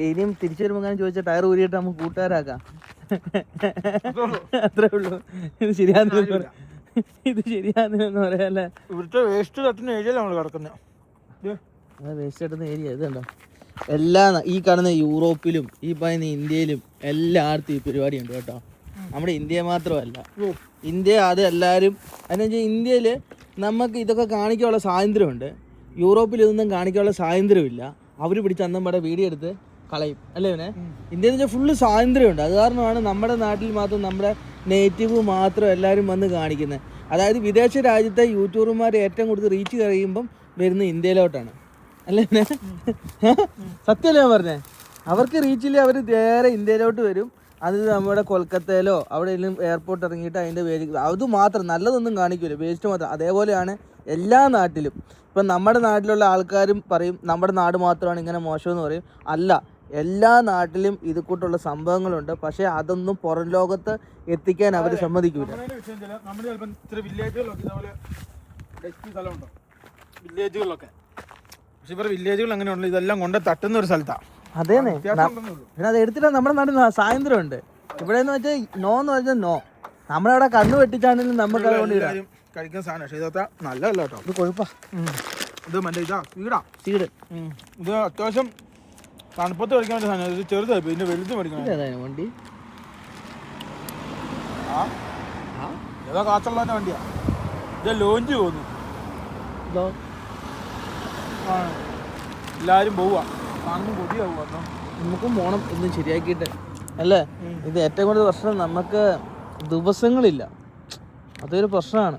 [SPEAKER 1] ഇനിയും തിരിച്ചു വരുമ്പോൾ ഞാൻ ചോദിച്ച ടയർ ഊരിയിട്ട് നമുക്ക് കൂട്ടുകാരാക്കാം. അത്രേ ഉള്ളൂ. ഇത് ശരിയാന്ന് പറയാല്ലേ.
[SPEAKER 2] ഇവിടുത്തെ വേസ്റ്റ് തട്ടുന്ന ഏരിയയിലാണ് നമ്മൾ കിടക്കുന്നത്.
[SPEAKER 1] വേസ്റ്റ് തട്ടുന്ന ഏരിയ ഇതുണ്ടോ? ഈ കാണുന്ന യൂറോപ്പിലും ഈ പറയുന്ന ഇന്ത്യയിലും എല്ലായിടത്തും ഈ പരിപാടി ഉണ്ട് കേട്ടോ. നമ്മുടെ ഇന്ത്യ മാത്രമല്ല, ഇന്ത്യ അത് എല്ലാവരും. അതിനെന്ന് വെച്ചാൽ ഇന്ത്യയിൽ നമുക്ക് ഇതൊക്കെ കാണിക്കാനുള്ള സ്വാതന്ത്ര്യമുണ്ട്, യൂറോപ്പിൽ ഇതൊന്നും കാണിക്കാനുള്ള സ്വാതന്ത്ര്യമില്ല. അവർ പിടിച്ച് അന്നമ്മടെ വീഡിയോ എടുത്ത് കളയും അല്ലേ? പിന്നെ ഇന്ത്യയിൽ എന്ന് വെച്ചാൽ ഫുള്ള് സ്വാതന്ത്ര്യമുണ്ട്. അത് കാരണമാണ് നമ്മുടെ നാട്ടിൽ മാത്രം നമ്മുടെ നേറ്റീവ് മാത്രം എല്ലാവരും വന്ന് കാണിക്കുന്നത്. അതായത് വിദേശ രാജ്യത്തെ യൂട്യൂബർമാർ ഏറ്റവും കൂടുതൽ റീച്ച് കഴിയുമ്പം വരുന്നത് ഇന്ത്യയിലോട്ടാണ് അല്ലേ? സത്യമല്ലേ ഞാൻ പറഞ്ഞേ? അവർക്ക് റീച്ചിൽ അവർ നേരെ ഇന്ത്യയിലോട്ട് വരും. അത് നമ്മുടെ കൊൽക്കത്തയിലോ അവിടെ എയർപോർട്ട് ഇറങ്ങിയിട്ട് അതിൻ്റെ പേര് അത് മാത്രം, നല്ലതൊന്നും കാണിക്കില്ല, വേസ്റ്റ് മാത്രം. അതേപോലെയാണ് എല്ലാ നാട്ടിലും. ഇപ്പം നമ്മുടെ നാട്ടിലുള്ള ആൾക്കാരും പറയും നമ്മുടെ നാട് മാത്രമാണ് ഇങ്ങനെ മോശമെന്ന് പറയും. അല്ല, എല്ലാ നാട്ടിലും ഇത് കൂട്ടുള്ള സംഭവങ്ങളുണ്ട്. പക്ഷേ അതൊന്നും പുറം ലോകത്ത് എത്തിക്കാൻ അവർ സമ്മതിക്കില്ല.
[SPEAKER 2] വില്ലേജുകളിലൊക്കെ പക്ഷെ ഇവരുടെ വില്ലേജുകൾ അങ്ങനെയുണ്ട്, ഇതെല്ലാം കൊണ്ട് തട്ടുന്ന ഒരു സ്ഥലത്താണ്.
[SPEAKER 1] അതേന്നെ, പിന്നെ അത് എടുത്തിട്ട് നമ്മുടെ നാട്ടിൽ സ്വാതന്ത്ര്യം ഉണ്ട്. ഇവിടെ എന്ന് വെച്ചാൽ നോ എന്ന് വെച്ചാൽ നോ. നമ്മളവിടെ കണ്ണു വെട്ടിച്ചാണെങ്കിലും നമുക്ക് അതുകൊണ്ട്
[SPEAKER 2] കഴിക്കുന്ന സാധനം. പക്ഷേ ഇതൊക്കെ നല്ലതല്ല കേട്ടോ,
[SPEAKER 1] ഇത് കൊഴുപ്പാ.
[SPEAKER 2] ഇത് മറ്റേ ഇതാ സീഡ്. ഇത് അത്യാവശ്യം തണുപ്പത്ത് കഴിക്കാൻ പറ്റിയ സാധനം. ഇത് ചെറുതായി ഇതിന്റെ വലുത് മേടിക്കണം.
[SPEAKER 1] വണ്ടി
[SPEAKER 2] ഏതാ കാച്ചുള്ള വണ്ടിയാ. ഇത് ലോഞ്ച് പോകുന്നു, എല്ലാരും പോവാ, കാണുമ്പോൾ കൊതിയാവുക.
[SPEAKER 1] നമുക്കും പോണം ഇന്ന് ശരിയാക്കിയിട്ട് അല്ലേ? ഇത് ഏറ്റവും കൂടുതൽ പ്രശ്നം നമുക്ക് ദിവസങ്ങളില്ല, അതൊരു പ്രശ്നമാണ്.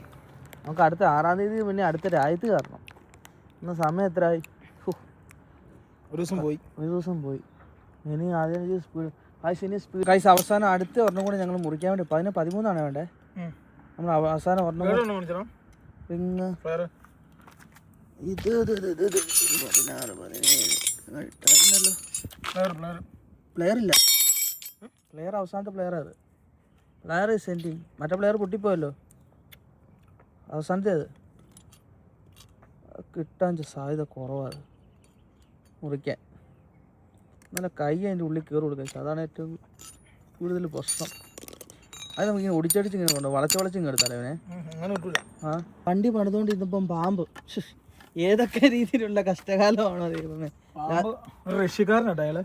[SPEAKER 1] നമുക്ക് അടുത്ത 6-ാം തീയതി പിന്നെ അടുത്ത രാജ്യത്ത് കയറണം. ഇന്ന് സമയം എത്രയായി?
[SPEAKER 2] ഒരു
[SPEAKER 1] ദിവസം പോയി. ഇനി ആദ്യം സ്പീഡ് അവസാനം അടുത്ത ഒരെണ്ണം കൂടെ ഞങ്ങൾ മുറിക്കാൻ വേണ്ടി 13 വേണ്ടേ? നമ്മൾ അവസാനം ഒരെണ്ണം റിങ് ഇത് 16 പ്ലെയർ ഇല്ല. പ്ലെയർ അവസാനത്തെ പ്ലെയർ സെൻറ്റിങ്. മറ്റേ പ്ലെയർ പൊട്ടിപ്പോയല്ലോ അവസാനത്തേത്. കിട്ടാൻ സാധ്യത കുറവാണ്. മുറിക്കാൻ. നല്ല കൈ അതിൻ്റെ ഉള്ളിൽ കയറി കൊടുക്കുക. അതാണ് ഏറ്റവും കൂടുതൽ പ്രശ്നം. അത് നമുക്കിങ്ങനെ ഒടിച്ചടിച്ച് ഇങ്ങനെ കൊണ്ടു വളച്ചിങ്ങനെ എടുത്താലേ അവനെ. ആ വണ്ടി പണിതുകൊണ്ട് ഇന്നിപ്പം പാമ്പ്. ഏതൊക്കെ രീതിയിലുള്ള കഷ്ടകാലമാണോ ദൈവമേ.
[SPEAKER 2] റഷ്യക്കാരനാട്ടോ അയാള്.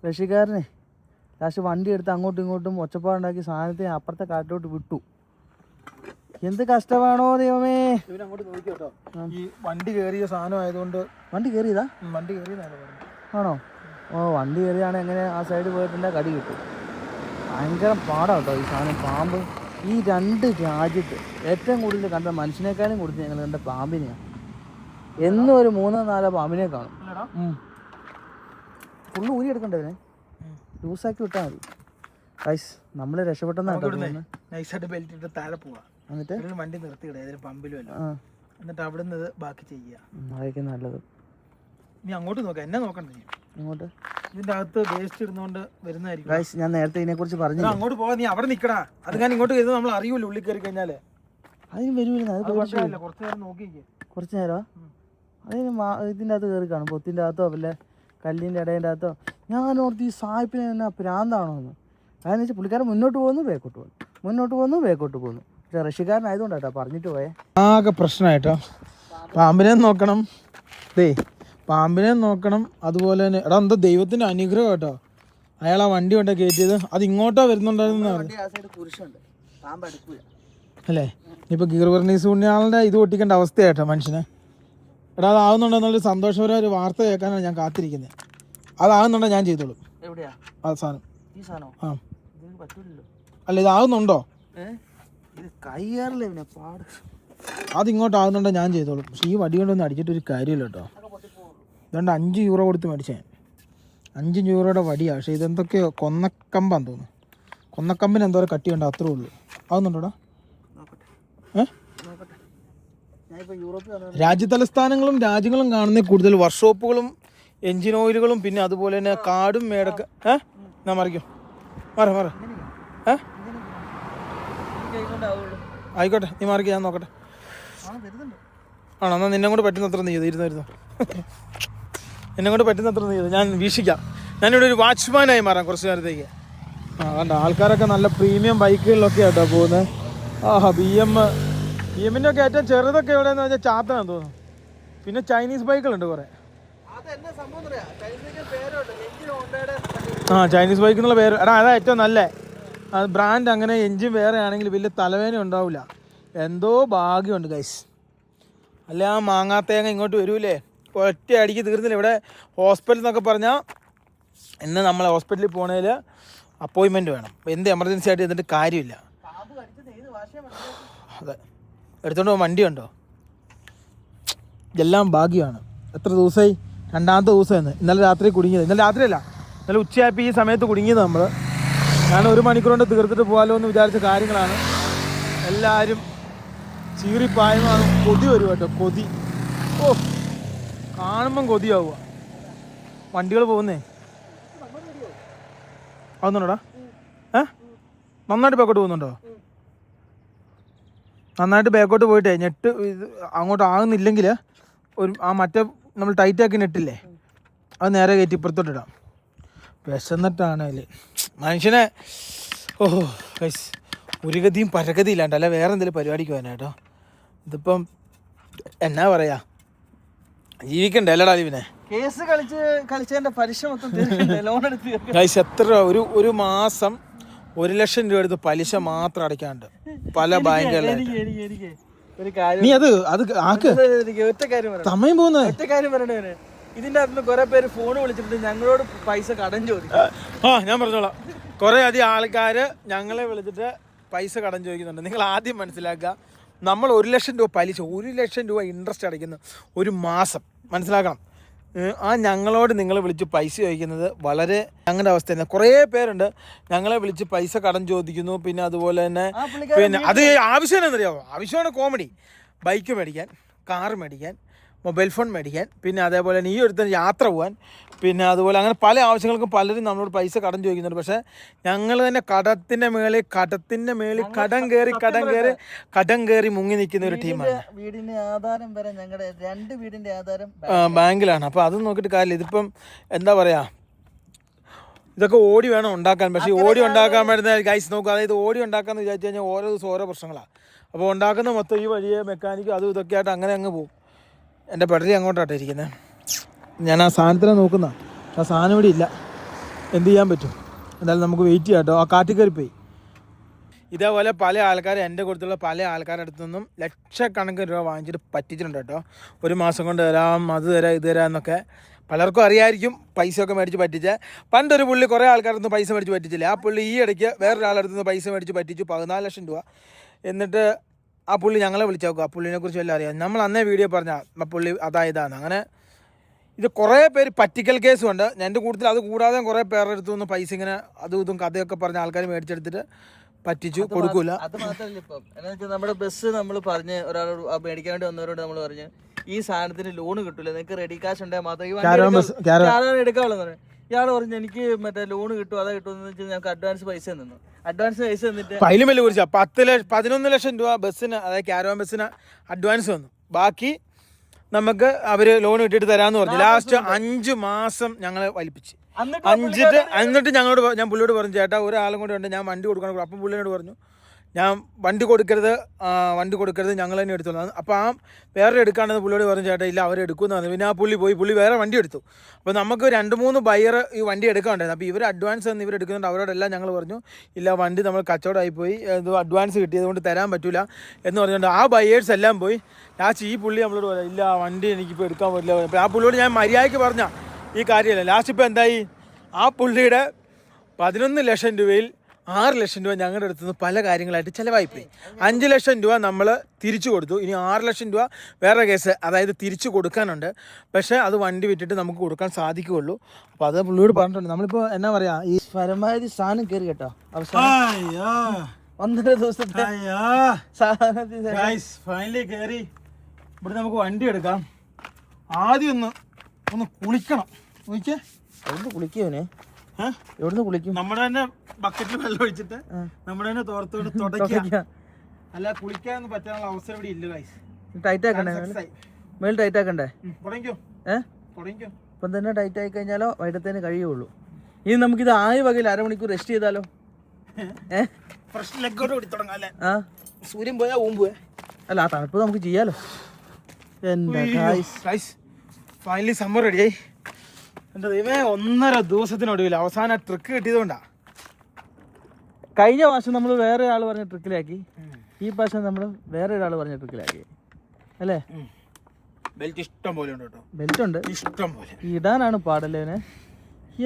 [SPEAKER 1] റഷ്യക്കാരനെ ലാസ്റ്റ് വണ്ടി എടുത്ത് അങ്ങോട്ടും ഇങ്ങോട്ടും ഒച്ചപ്പാടുണ്ടാക്കി സാധനത്തെ അപ്പുറത്തെ കാട്ടിലോട്ട് വിട്ടു. എന്ത് കഷ്ടമാണോ ദൈവമേ.
[SPEAKER 2] ഈ വണ്ടി കയറിയ സാധനം ആയതുകൊണ്ട്.
[SPEAKER 1] വണ്ടി കയറിയതാ?
[SPEAKER 2] വണ്ടി കയറിയതാണ്.
[SPEAKER 1] ആണോ? ഓ വണ്ടി കയറിയാണ്. എങ്ങനെ ആ സൈഡ് പോയിട്ടുണ്ടെങ്കിൽ കടി കിട്ടും. ഭയങ്കര പാടാണ് കേട്ടോ ഈ സാധനം. പാമ്പ് ഈ 2 രാജ്യത്ത് ഏറ്റവും കൂടുതൽ കണ്ട മനുഷ്യനേക്കാളും കൂടുതൽ ഞങ്ങൾ കണ്ട പാമ്പിനെയാണ്. എന്നും ഒരു 3-4 പാമ്പിനെ കാണും. ഫുള്ള് ഊരി എടുക്കണ്ടവനെ ലൂസാക്കി വിട്ടാൽ മതി. ഗൈസ് നമ്മൾ രക്ഷപ്പെട്ടെന്നാണ്.
[SPEAKER 2] ബെൽറ്റ് ഇട്ട് താഴെ പോവാ, എന്നിട്ട് വണ്ടി നിർത്തിയിടുക ഏതൊരു പമ്പിലും അല്ല, എന്നിട്ട് അവിടെ നിന്ന് ബാക്കി ചെയ്യുക.
[SPEAKER 1] അതൊക്കെ നല്ലത്.
[SPEAKER 2] നീ അങ്ങോട്ട് നോക്കാം, എന്നെ നോക്കണ്ടേ.
[SPEAKER 1] ഇങ്ങോട്ട്
[SPEAKER 2] ഇതിന്റെ അകത്ത് വേസ്റ്റ് ഇടുന്നോണ്ട് വരുന്നതായിരിക്കും.
[SPEAKER 1] ഗൈസ് ഞാൻ നേരത്തെ ഇതിനെ കുറിച്ച് പറഞ്ഞു.
[SPEAKER 2] അങ്ങോട്ട് പോവാ, നീ അവിടെ നിൽക്കടാ. അത് ഞാൻ ഇങ്ങോട്ട് വരുന്നത് നമ്മൾ അറിയൂല്ലോ. ഉള്ളിൽ കയറി കഴിഞ്ഞാല്
[SPEAKER 1] അതിന് വരുമില്ല. അത്
[SPEAKER 2] കുറച്ച് നേരം നോക്കിക്കേ.
[SPEAKER 1] കുറച്ച് നേരമോ? അതിന് ഇതിൻ്റെ അകത്ത് കയറി കാണും, പൊത്തിൻ്റെ അകത്തോ വല്ല കല്ലിൻ്റെ ഇടേൻ്റെ അകത്തോ. ഞാൻ ഓർത്ത് ഈ സായിപ്പിനെ എന്നാ പ്രാന്താണോ എന്ന്. അതെന്ന് വെച്ചാൽ പുള്ളിക്കാരൻ മുന്നോട്ട് പോകുന്നു ബേക്കോട്ട് പോകുന്നു, മുന്നോട്ട് പോകുന്നു ബേക്കോട്ട് പോകുന്നു. പക്ഷേ റഷ്യക്കാരനായതുകൊണ്ടാട്ടോ പറഞ്ഞിട്ട് പോയേ.
[SPEAKER 2] ആകെ പ്രശ്നമായിട്ടോ. പാമ്പിനെ നോക്കണം, പാമ്പിനെ നോക്കണം. അതുപോലെ തന്നെ എടാ എന്താ ദൈവത്തിന്റെ അനുഗ്രഹം കേട്ടോ. അയാൾ ആ വണ്ടി കൊണ്ടാ കയറ്റിയത്. അത് ഇങ്ങോട്ടോ വരുന്നുണ്ടായിരുന്നു അല്ലേ. ഇനിയിപ്പോൾ ഗീർവർണീസ് പുണ്യാളിൻ്റെ ഇത് പൊട്ടിക്കേണ്ട അവസ്ഥയായിട്ടോ മനുഷ്യന്. എടാ അതാവുന്നുണ്ടോ എന്നുള്ളൊരു സന്തോഷപരമായ ഒരു വാർത്ത കേൾക്കാനാണ് ഞാൻ കാത്തിരിക്കുന്നത്. അതാകുന്നുണ്ടോ ഞാൻ ചെയ്തോളൂ. ആ സാധനം ആ അല്ല ഇതാകുന്നുണ്ടോ? അതിങ്ങോട്ടാകുന്നുണ്ടോ ഞാൻ ചെയ്തോളും. പക്ഷേ ഈ വടി കൊണ്ടൊന്നും അടിച്ചിട്ടൊരു കാര്യമില്ല കേട്ടോ. ഇതുകൊണ്ട് 5 യൂറോ കൊടുത്ത് മേടിച്ചേ. 5 യൂറോയുടെ വടിയാണ്. പക്ഷേ ഇതെന്തൊക്കെയോ കൊന്നക്കമ്പാന്ന് തോന്നുന്നു. കൊന്നക്കമ്പിന് എന്തോരം കട്ടിയുണ്ടോ അത്രേ ഉള്ളൂ. ആകുന്നുണ്ടോടാ? രാജ്യതലസ്ഥാനങ്ങളും രാജ്യങ്ങളും കാണുന്ന കൂടുതൽ വർക്ക്ഷോപ്പുകളും എൻജിൻ ഓയിലുകളും പിന്നെ അതുപോലെ തന്നെ കാടും മേടൊക്കെ. ഞാൻ മറിക്കും മാറ ആയിക്കോട്ടെ, നീ മാറിക്ക്, ഞാൻ നോക്കട്ടെ. ആണോ? എന്നാൽ നിന്നെ കൊണ്ട് പറ്റുന്നത്ര നീ ഇരുന്നു എന്നെ കൊണ്ട് പറ്റുന്നത്ര നീ ഞാൻ വീക്ഷിക്കാം. ഞാനിവിടെ ഒരു വാച്ച്മാനായി മാറാം കുറച്ച് നേരത്തേക്ക്. കണ്ട ആൾക്കാരൊക്കെ നല്ല പ്രീമിയം ബൈക്കുകളിലൊക്കെ ആട്ടോ പോകുന്നത്. BM-ൻ്റെ ഒക്കെ ഏറ്റവും ചെറുതൊക്കെ എവിടെയെന്ന് വെച്ചാൽ ചാത്തനാന്ന് തോന്നുന്നു. പിന്നെ ചൈനീസ് ബൈക്കുകളുണ്ട് കുറേ. ചൈനീസ് ബൈക്ക് എന്നുള്ള പേര്. എടാ അതാ ഏറ്റവും നല്ല ബ്രാൻഡ്. അങ്ങനെ എൻജിൻ വേറെ ആണെങ്കിൽ വലിയ തലവേദന ഉണ്ടാവില്ല. എന്തോ ഭാഗ്യമുണ്ട് ഗൈസ്. അല്ല ആ മാങ്ങാത്തേങ്ങ ഇങ്ങോട്ട് വരൂലേ, ഒറ്റ അടിക്ക് തീർന്നില്ല. ഇവിടെ ഹോസ്പിറ്റൽ എന്നൊക്കെ പറഞ്ഞാൽ ഇന്ന് നമ്മൾ ഹോസ്പിറ്റലിൽ പോണേൽ അപ്പോയിൻമെൻറ്റ് വേണം. എന്ത് എമർജൻസി ആയിട്ട് എന്നിട്ട് കാര്യമില്ല. അതെ, എടുത്തോണ്ട് പോകാൻ വണ്ടിയുണ്ടോ? ഇതെല്ലാം ഭാഗ്യമാണ്. എത്ര ദിവസമായി? 2ാമത്തെ ദിവസമായിരുന്നു. ഇന്നലെ രാത്രി കുടുങ്ങിയത്. ഇന്നലെ രാത്രിയല്ല, ഇന്നലെ ഉച്ചയായപ്പോൾ ഈ സമയത്ത് കുടുങ്ങിയത് നമ്മൾ. ഞാൻ 1 മണിക്കൂർ കൊണ്ട് തീർത്തിട്ട് പോകാമല്ലോ എന്ന് വിചാരിച്ച കാര്യങ്ങളാണ്. എല്ലാവരും ചീറിപ്പായ്മാണ്. കൊതി വരും കേട്ടോ, കൊതി. ഓ കാണുമ്പം കൊതിയാവുക. വണ്ടികൾ പോകുന്നേ ആവുന്നുണ്ടോടാ? നന്നായിട്ട് ബാക്കോട്ട് പോകുന്നുണ്ടോ? നന്നായിട്ട് ബാക്കോട്ട് പോയിട്ടേ നെറ്റ് ഇത് അങ്ങോട്ട് ആകുന്നില്ലെങ്കിൽ മറ്റേ നമ്മൾ ടൈറ്റാക്കി നെറ്റില്ലേ, അത് നേരെ കയറ്റി ഇപ്പുറത്തോട്ടിടാം. വിശന്നിട്ടാണ് അതിൽ മനുഷ്യനെ. ഗൈസ് ഒരു ഗതിയും പരഗതി ഇല്ലാണ്ട് അല്ല വേറെ എന്തെങ്കിലും പരിപാടിക്ക് പോകാനായിട്ടോ. ഇതിപ്പം എന്നാ പറയാ, ജീവിക്കണ്ടേ അല്ലടാ ഇവനെ.
[SPEAKER 1] കേസ് കളിച്ചതിന്റെ പലിശ മൊത്തം ലോൺ എടുത്ത്
[SPEAKER 2] ഗൈസ് എത്ര ഒരു മാസം 1 ലക്ഷം രൂപ എടുത്ത് പലിശ മാത്രം അടയ്ക്കാണ്ട് പല ബാങ്കുകളിലും. നീ അത് ആക്ക് സമയം പോകുന്നത്.
[SPEAKER 1] ഒറ്റ കാര്യം പറയണേ, ഇതിന്റെ അകത്ത് കുറെ പേര് ഫോൺ വിളിച്ചിട്ട് ഞങ്ങളോട് പൈസ കടം ചോദിക്കും.
[SPEAKER 2] ഞാൻ പറഞ്ഞോളാം. കുറെ അധികം ആൾക്കാര് ഞങ്ങളെ വിളിച്ചിട്ട് പൈസ കടം ചോദിക്കുന്നുണ്ട്. നിങ്ങൾ ആദ്യം മനസ്സിലാക്കുക, നമ്മൾ 1 ലക്ഷം രൂപ പലിശ, 1 ലക്ഷം രൂപ ഇൻട്രസ്റ്റ് അടയ്ക്കുന്ന ഒരു മാസം. മനസ്സിലാക്കണം. ഞങ്ങളോട് നിങ്ങൾ വിളിച്ച് പൈസ ചോദിക്കുന്നത് വളരെ ഞങ്ങളുടെ അവസ്ഥ തന്നെ. കുറേ പേരുണ്ട് ഞങ്ങളെ വിളിച്ച് പൈസ കടം ചോദിക്കുന്നു. പിന്നെ അതുപോലെ തന്നെ പിന്നെ അത് ആവശ്യം എന്നറിയാമോ? ആവശ്യമാണ് കോമഡി. ബൈക്ക് മേടിക്കാൻ, കാറ് മേടിക്കാൻ, മൊബൈൽ ഫോൺ മേടിക്കാൻ, പിന്നെ അതേപോലെ തന്നെ ഈ ഒരുത്തന് യാത്ര പോകാൻ, പിന്നെ അതുപോലെ അങ്ങനെ പല ആവശ്യങ്ങൾക്കും പലരും നമ്മളോട് പൈസ കടം ചോദിക്കുന്നുണ്ട്. പക്ഷേ ഞങ്ങൾ തന്നെ കടത്തിൻ്റെ മേളിൽ കടം കയറി മുങ്ങി നിൽക്കുന്ന ഒരു ടീമാണ്.
[SPEAKER 1] വീടിന്റെ ആധാരം വരെ ഞങ്ങളുടെ 2 വീടിന്റെ ആധാരം
[SPEAKER 2] ബാങ്കിലാണ്. അപ്പോൾ അത് നോക്കിയിട്ട് കാര്യമില്ല. ഇതിപ്പം എന്താ പറയുക, ഇതൊക്കെ ഓടി വേണം ഉണ്ടാക്കാൻ. പക്ഷേ ഓടി ഉണ്ടാക്കാൻ വേണ്ടുന്ന ഗൈസ് നോക്കുക, അതായത് ഓടി ഉണ്ടാക്കാമെന്ന് വിചാരിച്ചു കഴിഞ്ഞാൽ ഓരോ ദിവസം ഓരോ പ്രശ്നങ്ങളാണ്. അപ്പോൾ ഉണ്ടാക്കുന്ന മൊത്തം ഈ വഴിയെ മെക്കാനിക്കും അതും ഇതൊക്കെ ആയിട്ട് അങ്ങനെ അങ്ങ് പോകും. എൻ്റെ പെടലി അങ്ങോട്ടാട്ടെ ഇരിക്കുന്നത്. ഞാൻ ആ സാധനത്തിനെ നോക്കുന്ന, ആ സാധനം ഇവിടെ ഇല്ല, എന്ത് ചെയ്യാൻ പറ്റും? എന്തായാലും നമുക്ക് വെയിറ്റ് ചെയ്യാം കേട്ടോ. ആ കാറ്റിക്കറി പോയി. ഇതേപോലെ പല ആൾക്കാരും എൻ്റെ കൊടുത്തുള്ള പല ആൾക്കാരുടെ അടുത്തു നിന്നും ലക്ഷക്കണക്കിന് രൂപ വാങ്ങിച്ചിട്ട് പറ്റിച്ചിട്ടുണ്ട് കേട്ടോ. ഒരു മാസം കൊണ്ട് തരാം, അത് തരാം, ഇത് തരാം എന്നൊക്കെ പലർക്കും അറിയായിരിക്കും. പൈസയൊക്കെ മേടിച്ച് പറ്റിച്ച് പണ്ടൊരു പുള്ളി കുറേ ആൾക്കാരുടെ നിന്ന് പൈസ മേടിച്ച് പറ്റിച്ചില്ല. ആ പുള്ളി ഈ ഇടയ്ക്ക് വേറൊരാളുടെ നിന്ന് പൈസ മേടിച്ച് പറ്റിച്ചു 14 ലക്ഷം രൂപ. എന്നിട്ട് ആ പുള്ളി ഞങ്ങളെ വിളിച്ച് നോക്കുക. ആ പുള്ളിനെ കുറിച്ച് എല്ലാം അറിയാം. നമ്മൾ അന്നേ വീഡിയോ പറഞ്ഞാൽ ആ പുള്ളി അതായതാണ്. അങ്ങനെ ഇത് കുറേ പേര് പറ്റിക്കൽ കേസുണ്ട്. എൻ്റെ കൂടുതൽ അത് കൂടാതെ കുറേ പേരുടെ അടുത്തു നിന്ന് പൈസ ഇങ്ങനെ അതും ഇതും കഥയൊക്കെ പറഞ്ഞ ആൾക്കാർ മേടിച്ചെടുത്തിട്ട് പറ്റിച്ചു കൊടുക്കൂല.
[SPEAKER 1] അത് മാത്രമല്ല, ഇപ്പം എന്താ വെച്ചാൽ നമ്മുടെ ബസ് നമ്മൾ പറഞ്ഞ് ഒരാളോട് മേടിക്കാൻ വേണ്ടി വന്നവരോട് നമ്മൾ പറഞ്ഞ് ഈ സാധനത്തിന് ലോൺ കിട്ടൂല, നിങ്ങൾക്ക് റെഡി കാശ് ഉണ്ടെങ്കിൽ മാത്രം ഈ വണ്ടി എടുക്കാവുള്ളൂ പറഞ്ഞു. ഇയാൾ പറഞ്ഞു എനിക്ക് മറ്റേ ലോൺ കിട്ടും, അതാ കിട്ടുമെന്ന് വെച്ചാൽ ഞങ്ങൾക്ക് അഡ്വാൻസ് പൈസ തന്നു. അഡ്വാൻസ് പൈസ തന്നിട്ട്
[SPEAKER 2] അതിലും വലിയ കുറിച്ചാ 11 ലക്ഷം രൂപ ബസ്സിന്, അതായത് ക്യാരവാൻ ബസ്സിന് അഡ്വാൻസ് വന്നു. ബാക്കി നമുക്ക് അവർ ലോൺ ഇട്ടിട്ട് തരാമെന്ന് പറഞ്ഞു. ലാസ്റ്റ് 5 മാസം ഞങ്ങളെ വലിപ്പിച്ച്. എന്നിട്ട് ഞാൻ പുള്ളിയോട് പറഞ്ഞു, ചേട്ടാ ഒരാളും കൂടെ ഉണ്ട്, ഞാൻ വണ്ടി കൊടുക്കണം. അപ്പം പുള്ളിയോട് പറഞ്ഞു, ഞാൻ വണ്ടി കൊടുക്കരുത് ഞങ്ങൾ തന്നെ എടുത്തോളാം. അപ്പോൾ ആ വേറെ എടുക്കാണെന്ന് പുള്ളിയോട് പറഞ്ഞു. ചേട്ടാ ഇല്ല, അവരെടുക്കുമെന്ന് പറഞ്ഞു. പിന്നെ ആ പുള്ളി വേറെ വണ്ടി എടുത്തു. അപ്പോൾ നമുക്ക് 2-3 ബയർ ഈ വണ്ടി എടുക്കാനുണ്ടായിരുന്നു. അപ്പോൾ ഇവർ അഡ്വാൻസ് തന്ന് ഇവരെടുക്കുന്നുണ്ട്. അവരോടെല്ലാം ഞങ്ങൾ പറഞ്ഞു, ഇല്ല വണ്ടി നമ്മൾ കച്ചവടമായിപ്പോയി, ഇത് അഡ്വാൻസ് കിട്ടിയതുകൊണ്ട് തരാൻ പറ്റില്ല എന്ന് പറഞ്ഞുകൊണ്ട് ആ ബയേഴ്സ് എല്ലാം പോയി. ലാസ്റ്റ് ഈ പുള്ളി നമ്മളോട് പറയാം, ഇല്ല വണ്ടി എനിക്കിപ്പോൾ എടുക്കാൻ പറ്റില്ല. അപ്പോൾ ആ പുള്ളിയോട് ഞാൻ മര്യാദയ്ക്ക് പറഞ്ഞ ഈ കാര്യമല്ല. ലാസ്റ്റ് ഇപ്പോൾ എന്തായി, ആ പുള്ളിയുടെ 11 ലക്ഷം രൂപയിൽ 6 ലക്ഷം രൂപ ഞങ്ങളുടെ അടുത്ത് നിന്ന് പല കാര്യങ്ങളായിട്ട് ചിലവായിപ്പോയി. 5 ലക്ഷം രൂപ നമ്മൾ തിരിച്ചു കൊടുത്തു. ഇനി 6 ലക്ഷം രൂപ വേറെ കേസ്, അതായത് തിരിച്ചു കൊടുക്കാനുണ്ട്. പക്ഷേ അത് വണ്ടി വിറ്റിട്ട് നമുക്ക് കൊടുക്കാൻ സാധിക്കുകയുള്ളൂ. അപ്പോൾ അത് പുള്ളിയോട് പറഞ്ഞിട്ടുണ്ട്. നമ്മളിപ്പോൾ എന്നാ പറയുക, ഈ പരമാവധി സാധനം കയറി കേട്ടോ. അവസാനം 1.5 ദിവസത്തെ ഫൈനലി കയറി. ഇവിടെ നമുക്ക് വണ്ടി എടുക്കാം. ആദ്യം ഒന്ന് കുളിക്കണം. നോക്കിയേ,
[SPEAKER 1] എവിടുന്ന് കുളിക്കുവനെ? എവിടുന്ന് കുളിക്കും?
[SPEAKER 2] നമ്മുടെ തന്നെ ബക്കറ്റിൽ വെള്ളം ഒഴിച്ചിട്ട് നമ്മുടെ തന്നെ തോർത്തോട് തുടയ്ക്കുക. അല്ല കുളിക്കാനൊന്നും പറ്റാനുള്ള അവസരം ഇവിടെ ഇല്ല ഗൈസ്.
[SPEAKER 1] ടൈറ്റ് ആക്കണ്ടേ? മേൽ ടൈറ്റ് ആക്കണ്ടേ?
[SPEAKER 2] തുടങ്ങിക്കോ.
[SPEAKER 1] ഇപ്പം തന്നെ ടൈറ്റ് ആയി കഴിഞ്ഞാലോ വൈകിട്ടത്തേന് കഴിയുള്ളൂ. ഇനി നമുക്കിത് ആയ വകയിൽ 1/2 മണിക്കൂർ റെസ്റ്റ് ചെയ്താലോ?
[SPEAKER 2] ഫ്രഷ് ലെഗോട് കൂടി തുടങ്ങാം അല്ലേ?
[SPEAKER 1] സൂര്യൻ പോയാ ഊമ്പുവേ. അല്ല ആ തണുപ്പ് നമുക്ക് ചെയ്യാലോ. എന്താ
[SPEAKER 2] ഫൈനലി സമ്മർ റെഡിയായി. എൻ്റെ ദൈവമേ, 1.5 ദിവസത്തിനൊടുവിൽ അവസാന ട്രിക്ക് കിട്ടിയതുകൊണ്ടാ.
[SPEAKER 1] കഴിഞ്ഞ പ്രാവശ്യം നമ്മൾ വേറെ ആൾ പറഞ്ഞ ട്രിക്കിലാക്കി, ഈ പ്രാവശ്യം നമ്മൾ വേറെ ഒരാൾ പറഞ്ഞ ട്രിക്കിലാക്കി അല്ലേ?
[SPEAKER 2] ബെൽറ്റ് ഇഷ്ടം പോലെ ഉണ്ട് കേട്ടോ.
[SPEAKER 1] ബെൽറ്റ് ഉണ്ട്
[SPEAKER 2] ഇഷ്ടം പോലെ.
[SPEAKER 1] ഇടാനാണ് പാടല്ലേ?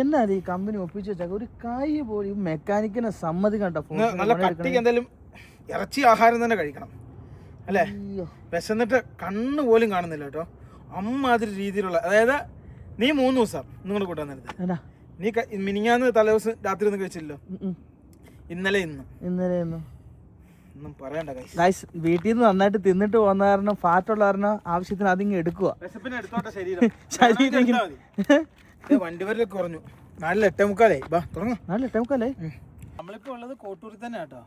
[SPEAKER 1] എന്നാ ഈ കമ്പനി ഒപ്പിച്ച് വെച്ചാൽ ഒരു കായ് പോലും മെക്കാനിക്കിനെ സമ്മതിക്കണ്ട.
[SPEAKER 2] നല്ല കട്ടിക്ക് എന്തായാലും ഇറച്ചി ആഹാരം തന്നെ കഴിക്കണം അല്ലേ? വിശന്നിട്ട് കണ്ണ് പോലും കാണുന്നില്ല കേട്ടോ. അമ്മാതിരി രീതിയിലുള്ള, അതായത് നീ 3 ദിവസം നിങ്ങളുടെ കൂട്ടാൻ നേരത്തെ നീ മിനിങ്ങാന്ന് തലേദിവസം രാത്രി ഒന്നും കഴിച്ചില്ലല്ലോ. ഇന്നലെ ഒന്നും പറയണ്ട
[SPEAKER 1] ഗൈസ്. വീട്ടിൽ നിന്ന് നന്നായിട്ട് തിന്നിട്ട് പോകുന്ന കാരണം, ഫാറ്റുള്ള കാരണം ആവശ്യത്തിന് അതിങ്ങ് എടുക്കുക.
[SPEAKER 2] വണ്ടി വരലൊക്കെ കുറഞ്ഞു. 4:45 ബാ തുടങ്ങാം.
[SPEAKER 1] 4:45
[SPEAKER 2] നമ്മളിപ്പോ ഉള്ളത് കോട്ടൂരിൽ തന്നെ കേട്ടോ.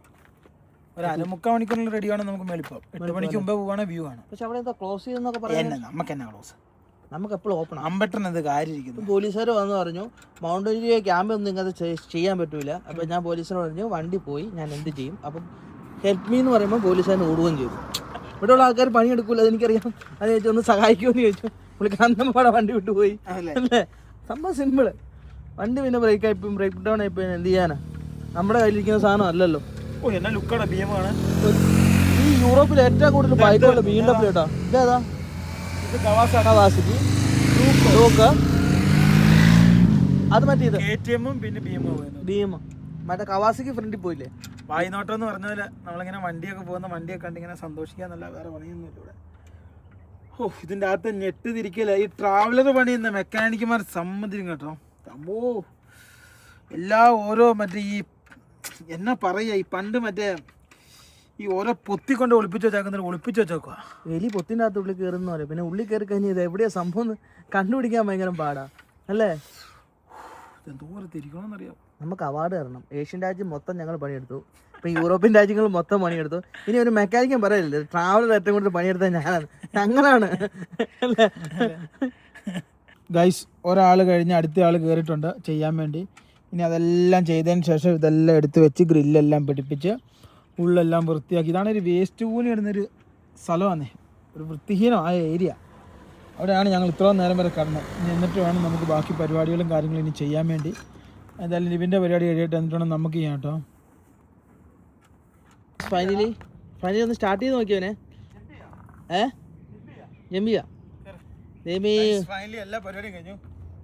[SPEAKER 2] ഒരു 1/4 മണിക്കൂറിൽ റെഡിയാണ്. നമുക്ക് മേളിപ്പോ 8 മണിക്ക് മുമ്പേ പോവാണ്, വ്യൂ ആണ്.
[SPEAKER 1] പക്ഷെ അവിടെ എന്താ ക്ലോസ് ചെയ്യുന്നൊക്കെ പറയുന്നത്?
[SPEAKER 2] നമുക്ക് എന്നാ ക്ലോസ്,
[SPEAKER 1] നമുക്ക് എപ്പോഴും ഓപ്പൺ.
[SPEAKER 2] അമ്പെട്ടെന്നത് കാര്യമിരിക്കുന്നു.
[SPEAKER 1] പോലീസുകാർ വന്ന് പറഞ്ഞു മൗണ്ടൻ വ്യൂ ക്യാമ്പ് ഒന്നും ഇങ്ങനത്തെ ചെയ്യാൻ പറ്റൂല. അപ്പം ഞാൻ പോലീസിനോട് പറഞ്ഞു വണ്ടി പോയി ഞാൻ എന്ത് ചെയ്യും? അപ്പം ഹെൽപ്പ് മീ എന്ന് പറയുമ്പോൾ പോലീസുകാരന് ഓടുകയും ചെയ്തു. ഇവിടെയുള്ള ആൾക്കാർ പണിയെടുക്കൂല, അതെനിക്കറിയാം. അത് ചോദിച്ചു ഒന്ന് സഹായിക്കുമെന്ന് ചോദിച്ചു. പുള്ളിക്കാരൻ വണ്ടി വിട്ടുപോയി അല്ലേ? സംഭവം സിമ്പിള്. വണ്ടി പിന്നെ ബ്രേക്ക് ഡൗൺ ആയിപ്പോയി എന്ത് ചെയ്യാനാ? നമ്മുടെ കയ്യിലിരിക്കുന്ന സാധനം അല്ലല്ലോ.
[SPEAKER 2] എന്നാ ലുക്കാണ് BM-ആണ്.
[SPEAKER 1] ഈ യൂറോപ്പിൽ ഏറ്റവും കൂടുതൽ ബൈക്കുള്ള BMW കേട്ടോ. ഇതേതാ? കവാസാക്കി അത് മറ്റേ
[SPEAKER 2] KTM-ഉം പിന്നെ BM
[SPEAKER 1] മറ്റേ കവാസിക്ക് ഫ്രണ്ടിൽ പോയില്ലേ?
[SPEAKER 2] വായിനോട്ടം എന്ന് പറഞ്ഞാൽ നമ്മളിങ്ങനെ വണ്ടിയൊക്കെ പോകുന്ന വണ്ടിയൊക്കെ കണ്ട് ഇങ്ങനെ സന്തോഷിക്കാന്നല്ല, വേറെ പണിയൊന്നുമില്ല ഇവിടെ. ഇതിൻ്റെ അകത്ത് ഞെട്ട് തിരിക്കല. ഈ ട്രാവലർ പണിയുന്ന മെക്കാനിക്കുമാർ സമ്മതിക്കും കേട്ടോ. അമ്മോ, എല്ലാ ഓരോ മറ്റേ ഈ എന്നാ പറയുക, ഈ പണ്ട് മറ്റേ ഈ ഓരോ പൊത്തി കൊണ്ട് ഒളിപ്പിച്ച് വെച്ചേക്കുന്നതിന് ഒളിപ്പിച്ച് വെച്ചേക്കുക.
[SPEAKER 1] എലി പൊത്തിൻ്റെ അകത്ത് ഉള്ളിൽ കയറുന്ന പോലെ. പിന്നെ ഉള്ളിൽ കയറി കഴിഞ്ഞാൽ ഇത് എവിടെയാ സംഭവം എന്ന് കണ്ടുപിടിക്കാൻ ഭയങ്കര പാടാ അല്ലേ?
[SPEAKER 2] എന്തോരം തിരിക്കണമെന്നറിയാം.
[SPEAKER 1] നമുക്ക് അവാർഡ് തരണം. ഏഷ്യൻ രാജ്യം മൊത്തം ഞങ്ങൾ പണിയെടുത്തു, ഇപ്പം യൂറോപ്യൻ രാജ്യങ്ങൾ മൊത്തം പണിയെടുത്തു. ഇനി ഒരു മെക്കാനിക്കും പറയില്ല ട്രാവലർ ഏറ്റവും കൂടുതൽ പണിയെടുത്താൽ ഞാനാണ്, ഞങ്ങളാണ് അല്ലേ?
[SPEAKER 2] ഗൈസ് ഒരാൾ കഴിഞ്ഞ് അടുത്ത ആൾ കയറിയിട്ടുണ്ട് ചെയ്യാൻ വേണ്ടി. ഇനി അതെല്ലാം ചെയ്തതിന് ശേഷം ഇതെല്ലാം എടുത്ത് വെച്ച് ഗ്രില്ലെല്ലാം പിടിപ്പിച്ച് ഉള്ളെല്ലാം വൃത്തിയാക്കി. ഇതാണ് ഒരു വേസ്റ്റ് കൂലി ഇടുന്നൊരു സ്ഥലമാണ്, ഒരു വൃത്തിഹീനമായ ഏരിയ. അവിടെയാണ് ഞങ്ങൾ ഇത്രയും നേരം വരെ കടന്നത്. ഇനി എന്നിട്ട് വേണം നമുക്ക് ബാക്കി പരിപാടികളും കാര്യങ്ങളും ഇനി ചെയ്യാൻ വേണ്ടി. എന്തായാലും ലിവിൻ്റെ പരിപാടി കഴിയിട്ട് എന്നിട്ട് വേണം നമുക്ക് ചെയ്യാം കേട്ടോ.
[SPEAKER 1] ഫൈനലി ഒന്ന് സ്റ്റാർട്ട് ചെയ്ത് നോക്കിയവനെ. ജമ്പിയ
[SPEAKER 2] ഫൈനലി എല്ലാ പരിപാടിയും കഴിഞ്ഞു.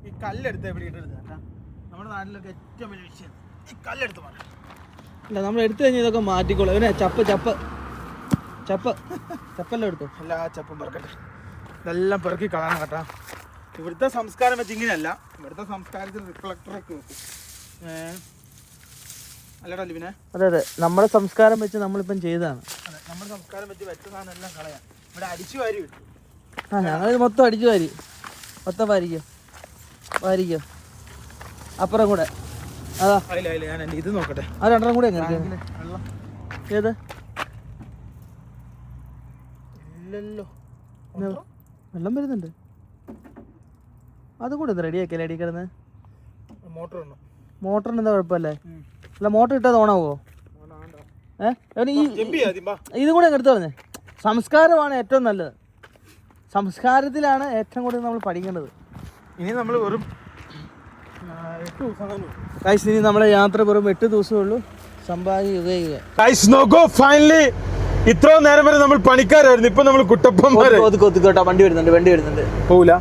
[SPEAKER 2] ഈ കല്ലെടുത്ത് എവിടെ ഇട്ടെടുത്ത് കേട്ടോ. നമ്മുടെ നാട്ടിലൊക്കെ ഏറ്റവും വലിയ വിഷയം ഈ കല്ലെടുത്ത് മാറ്റാം.
[SPEAKER 1] അല്ല, നമ്മൾ എടുത്തു കഴിഞ്ഞാൽ ഇതൊക്കെ മാറ്റിക്കോളൂ. ഇവനെ ചപ്പെല്ലാം എടുത്തു.
[SPEAKER 2] എല്ലാ ചപ്പും പെറുക്കട്ടെ. ഇതെല്ലാം പെറുക്കി കളയണം കേട്ടോ. ഇവിടുത്തെ സംസ്കാരം വെച്ച് ഇങ്ങനെയല്ല. ഇവിടുത്തെ സംസ്കാരത്തിൽ റിഫ്ലക്ടറൊക്കെ വെക്കും. അല്ലടാ ലിവിനെ?
[SPEAKER 1] അതെ, നമ്മുടെ സംസ്കാരം വെച്ച് നമ്മളിപ്പം ചെയ്തതാണ്.
[SPEAKER 2] അതെ, നമ്മുടെ സംസ്കാരം വെച്ച് വെച്ച സാധനം എല്ലാം കളയാം. ഇവിടെ അടിച്ചു വാരി കിട്ടും.
[SPEAKER 1] ഞങ്ങൾ മൊത്തം അടിച്ചു മൊത്തം വാരിക്കോ അപ്പുറം കൂടെ. അതാ
[SPEAKER 2] ഞാൻ ഇത് നോക്കട്ടെ.
[SPEAKER 1] ആ രണ്ടെണ്ണം കൂടെ എങ്ങനെ ഏത്
[SPEAKER 2] ഇല്ലല്ലോ,
[SPEAKER 1] വെള്ളം വരുന്നുണ്ട്. അതും കൂടെ റെഡിയാക്കിയല്ലേ അടി കിടന്ന്? മോട്ടറിന് എന്താ കുഴപ്പമല്ലേ? അല്ല, മോട്ടർ ഇട്ടാൽ ഓണാവോ? ഇതും കൂടെ എടുത്തു പറഞ്ഞേ. സംസ്കാരമാണ് ഏറ്റവും നല്ലത്. സംസ്കാരത്തിലാണ് ഏറ്റവും കൂടുതൽ നമ്മൾ പഠിക്കേണ്ടത്.
[SPEAKER 2] ഇനി നമ്മൾ വെറും 8 ദിവസം.
[SPEAKER 1] ഇനി നമ്മുടെ യാത്ര വെറും 8 ദിവസമേ ഉള്ളൂ. സമ്പാദിക്കുക.
[SPEAKER 2] ഫൈനലി ഇത്രയും നേരം വരെ നമ്മൾ പണിക്കാരായിരുന്നു, ഇപ്പൊ നമ്മൾ കുട്ടപ്പന്മാരെ.
[SPEAKER 1] വണ്ടി വരുന്നുണ്ട്.
[SPEAKER 2] പോവില്ല.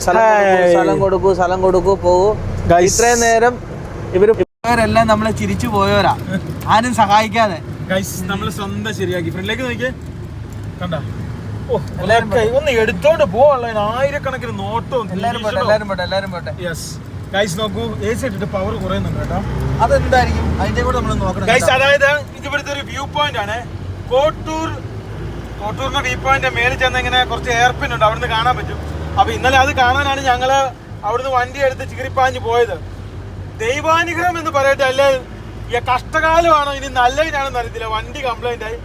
[SPEAKER 1] സ്ഥലം കൊടുക്കൂ പോകൂ. ഇത്രയും നേരം ഇവരെല്ലാം നമ്മളെ ചിരിച്ചു പോയവരാ, ആരും സഹായിക്കാതെ.
[SPEAKER 2] നമ്മള് സ്വന്തം ശരിയാക്കി. ഫ്രണ്ടിലേക്ക് നോക്കിയേ, കണ്ട ഒന്ന് എടുത്തോണ്ട് പോവാനുള്ള ആയിരക്കണക്കിന് നോട്ടവും.
[SPEAKER 1] എല്ലാരും പോട്ടെ.
[SPEAKER 2] ഗൈസ് നോക്കൂ, AC ഇട്ടിട്ട് പവർ കുറയുന്നുണ്ട് കേട്ടോ.
[SPEAKER 1] അതെന്തായിരിക്കും അതിന്റെ കൂടെ നമ്മൾ നോക്കണം.
[SPEAKER 2] ഗൈസ് അതായത് ഇവിടുത്തെ ഒരു വ്യൂ പോയിന്റ് ആണ്. കോട്ടൂരിന്റെ വ്യൂ പോയിന്റ് മേളിൽ ചെന്ന് ഇങ്ങനെ കുറച്ച് എയർപിൻ ഉണ്ട്, അവിടുന്ന് കാണാൻ പറ്റും. അപ്പൊ ഇന്നലെ അത് കാണാനാണ് ഞങ്ങള് അവിടുന്ന് വണ്ടി എടുത്ത് ചികിരിപ്പാഞ്ഞ് പോയത്. ദൈവാനുഗ്രഹം എന്ന് പറയട്ടെ, അല്ലേ കഷ്ടകാലമാണോ ഇനി നല്ലതിനാണെന്ന് അറിയത്തില്ല. വണ്ടി കംപ്ലൈന്റ് ആയി.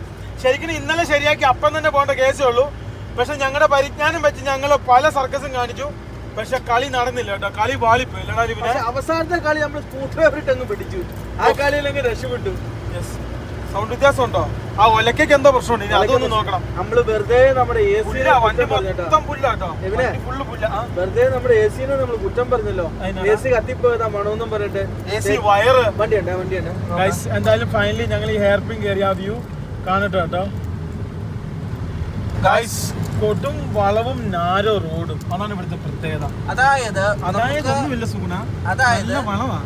[SPEAKER 2] ശരിക്കും ഇന്നലെ ശരിയാക്കി അപ്പം തന്നെ പോകേണ്ട കേസേ ഉള്ളൂ. പക്ഷെ ഞങ്ങളുടെ പരിജ്ഞാനം വെച്ച് ഞങ്ങൾ പല സർക്കസും കാണിച്ചു, പക്ഷെ കളി നടന്നില്ല കേട്ടോ. കളി വാളിപ്പോയി.
[SPEAKER 1] അവസാനത്തെ കളി നമ്മൾ സ്കൂട്ടർ പിടിച്ചു. ആ കളിയിലങ്ങ് രക്ഷപ്പെട്ടു.
[SPEAKER 2] സൗണ്ട് വ്യത്യാസം ഉണ്ടോ? ആ ഒലക്കൊക്കെ എന്തോ പ്രശ്നമുണ്ട്, ഇനി അതൊന്നും നോക്കണം.
[SPEAKER 1] നമ്മള് വെറുതെ നമ്മുടെ
[SPEAKER 2] വണ്ടി മൊത്തം പുല്ലാട്ടോ, ഫുള്ള് പുല്ല.
[SPEAKER 1] വെറുതെ നമ്മുടെ AC നമ്മൾ കുറ്റം പറഞ്ഞല്ലോ. AC കത്തിപ്പോയതാ മണമൊന്നും പറഞ്ഞിട്ട്.
[SPEAKER 2] AC വയറ്
[SPEAKER 1] വണ്ടിയുണ്ട്.
[SPEAKER 2] എന്തായാലും ഫൈനലി ഞങ്ങൾ ഈ ഹെയർ പിൻ കയറി ആ വ്യൂ കാണട്ടെ കേട്ടോ. ഗൈസ് കൊടും വളവും നാരോ റോഡും അതാണ് ഇവിടുത്തെ പ്രത്യേകത.
[SPEAKER 1] അതായത്
[SPEAKER 2] ഒന്നുമില്ല സുഗുണ, വളവാ.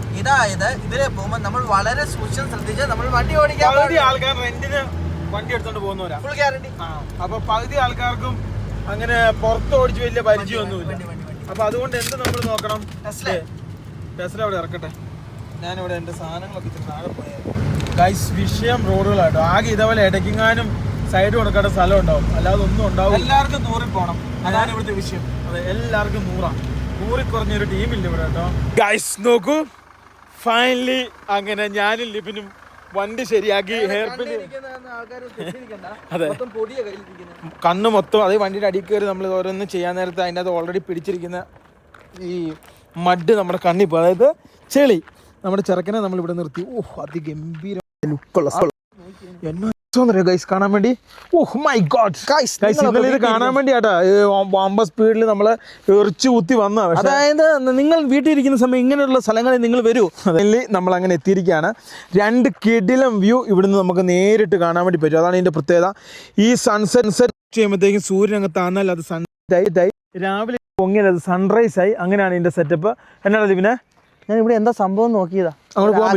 [SPEAKER 1] ഇതിലെ പോകുമ്പോൾ നമ്മൾ വളരെ സൂക്ഷിച്ച് ശ്രദ്ധിച്ച് നമ്മൾ വണ്ടി ഓടിക്കാൻ.
[SPEAKER 2] പകുതി ആൾക്കാർ റെന്റിന് വണ്ടി എടുത്തോണ്ട് പോകുന്നവരാ,
[SPEAKER 1] ഫുൾ ഗ്യാരണ്ടി.
[SPEAKER 2] അപ്പൊ പകുതി ആൾക്കാർക്കും അങ്ങനെ പുറത്ത് ഓടിച്ച് വലിയ പരിചയമൊന്നുമില്ല. അപ്പൊ അതുകൊണ്ട് എന്ത് നമ്മൾ നോക്കണം, ടെസ്ല അവിടെ ഇറക്കട്ടെ. ഞാനിവിടെ എന്റെ സാധനങ്ങളൊക്കെ ഇച്ചിരി താഴെ പോയായിരുന്നു. ഗൈസ് വിഷയം റോഡുകളാട്ടോ. ആകെ ഇതേപോലെ ഇടയ്ക്കെങ്ങാനും സൈഡ് കൊടുക്കേണ്ട സ്ഥലം ഉണ്ടാവും, അല്ലാതെ ഒന്നും ഉണ്ടാവും.
[SPEAKER 1] എല്ലാവർക്കും 100 പോകണം,
[SPEAKER 2] അതാണ് ഇവിടുത്തെ വിഷയം. അതെ, എല്ലാവർക്കും 100 കുറഞ്ഞൊരു ടീമില്ല ഇവിടെ കേട്ടോ. ഗൈസ് നോക്കൂ, ഫൈനലി അങ്ങനെ ഞാനും ലിബിനും വണ്ടി ശരിയാക്കി. ഹെയർ പിൻ അതെ, കണ്ണ് മൊത്തം അതേ വണ്ടിയുടെ അടിയിൽ കയറി നമ്മൾ ഓരോന്നും ചെയ്യാൻ നേരത്തെ അതിൻ്റെ അത് ഓൾറെഡി പിടിച്ചിരിക്കുന്ന ഈ മഡ് നമ്മുടെ കണ്ണിൽ പോകും. അതായത് ചെളി. നമ്മുടെ ചെറുക്കനെ നമ്മൾ ഇവിടെ നിർത്തി. അതിഗംഭീര ലുക്കുള്ള സ്ഥലം. എന്നാ ഗൈസ് കാണാൻ വേണ്ടി. മൈ ഗോഡ് ഗൈസ്, ഇന്നലെ ഇത് കാണാൻ വേണ്ടിയാട്ടാ വമ്പ സ്പീഡിൽ നമ്മളെ എറിച്ചു കുത്തി വന്ന.
[SPEAKER 1] അതായത് നിങ്ങൾ വീട്ടിൽ ഇരിക്കുന്ന സമയം ഇങ്ങനെയുള്ള സ്ഥലങ്ങളിൽ നിങ്ങൾ വരൂ.
[SPEAKER 2] അതിൽ നമ്മൾ അങ്ങനെ എത്തിയിരിക്കുകയാണ്. 2 കിടിലം വ്യൂ ഇവിടുന്ന് നമുക്ക് നേരിട്ട് കാണാൻ വേണ്ടി പറ്റും. അതാണ് ഇതിന്റെ പ്രത്യേകത. ഈ സൺസെറ്റ് ചെയ്യുമ്പോഴത്തേക്കും സൂര്യൻ അങ്ങ് താന്നാൽ അത് സൺസെറ്റ് ആയി, രാവിലെ പൊങ്ങിയാൽ അത് സൺറൈസ് ആയി. അങ്ങനെയാണ് ഇതിന്റെ സെറ്റപ്പ്. എന്നാണ് ഇതിനെ
[SPEAKER 1] ഞാൻ ഇവിടെ എന്താ സംഭവം നോക്കിയതാ.
[SPEAKER 2] അങ്ങോട്ട് പോകാൻ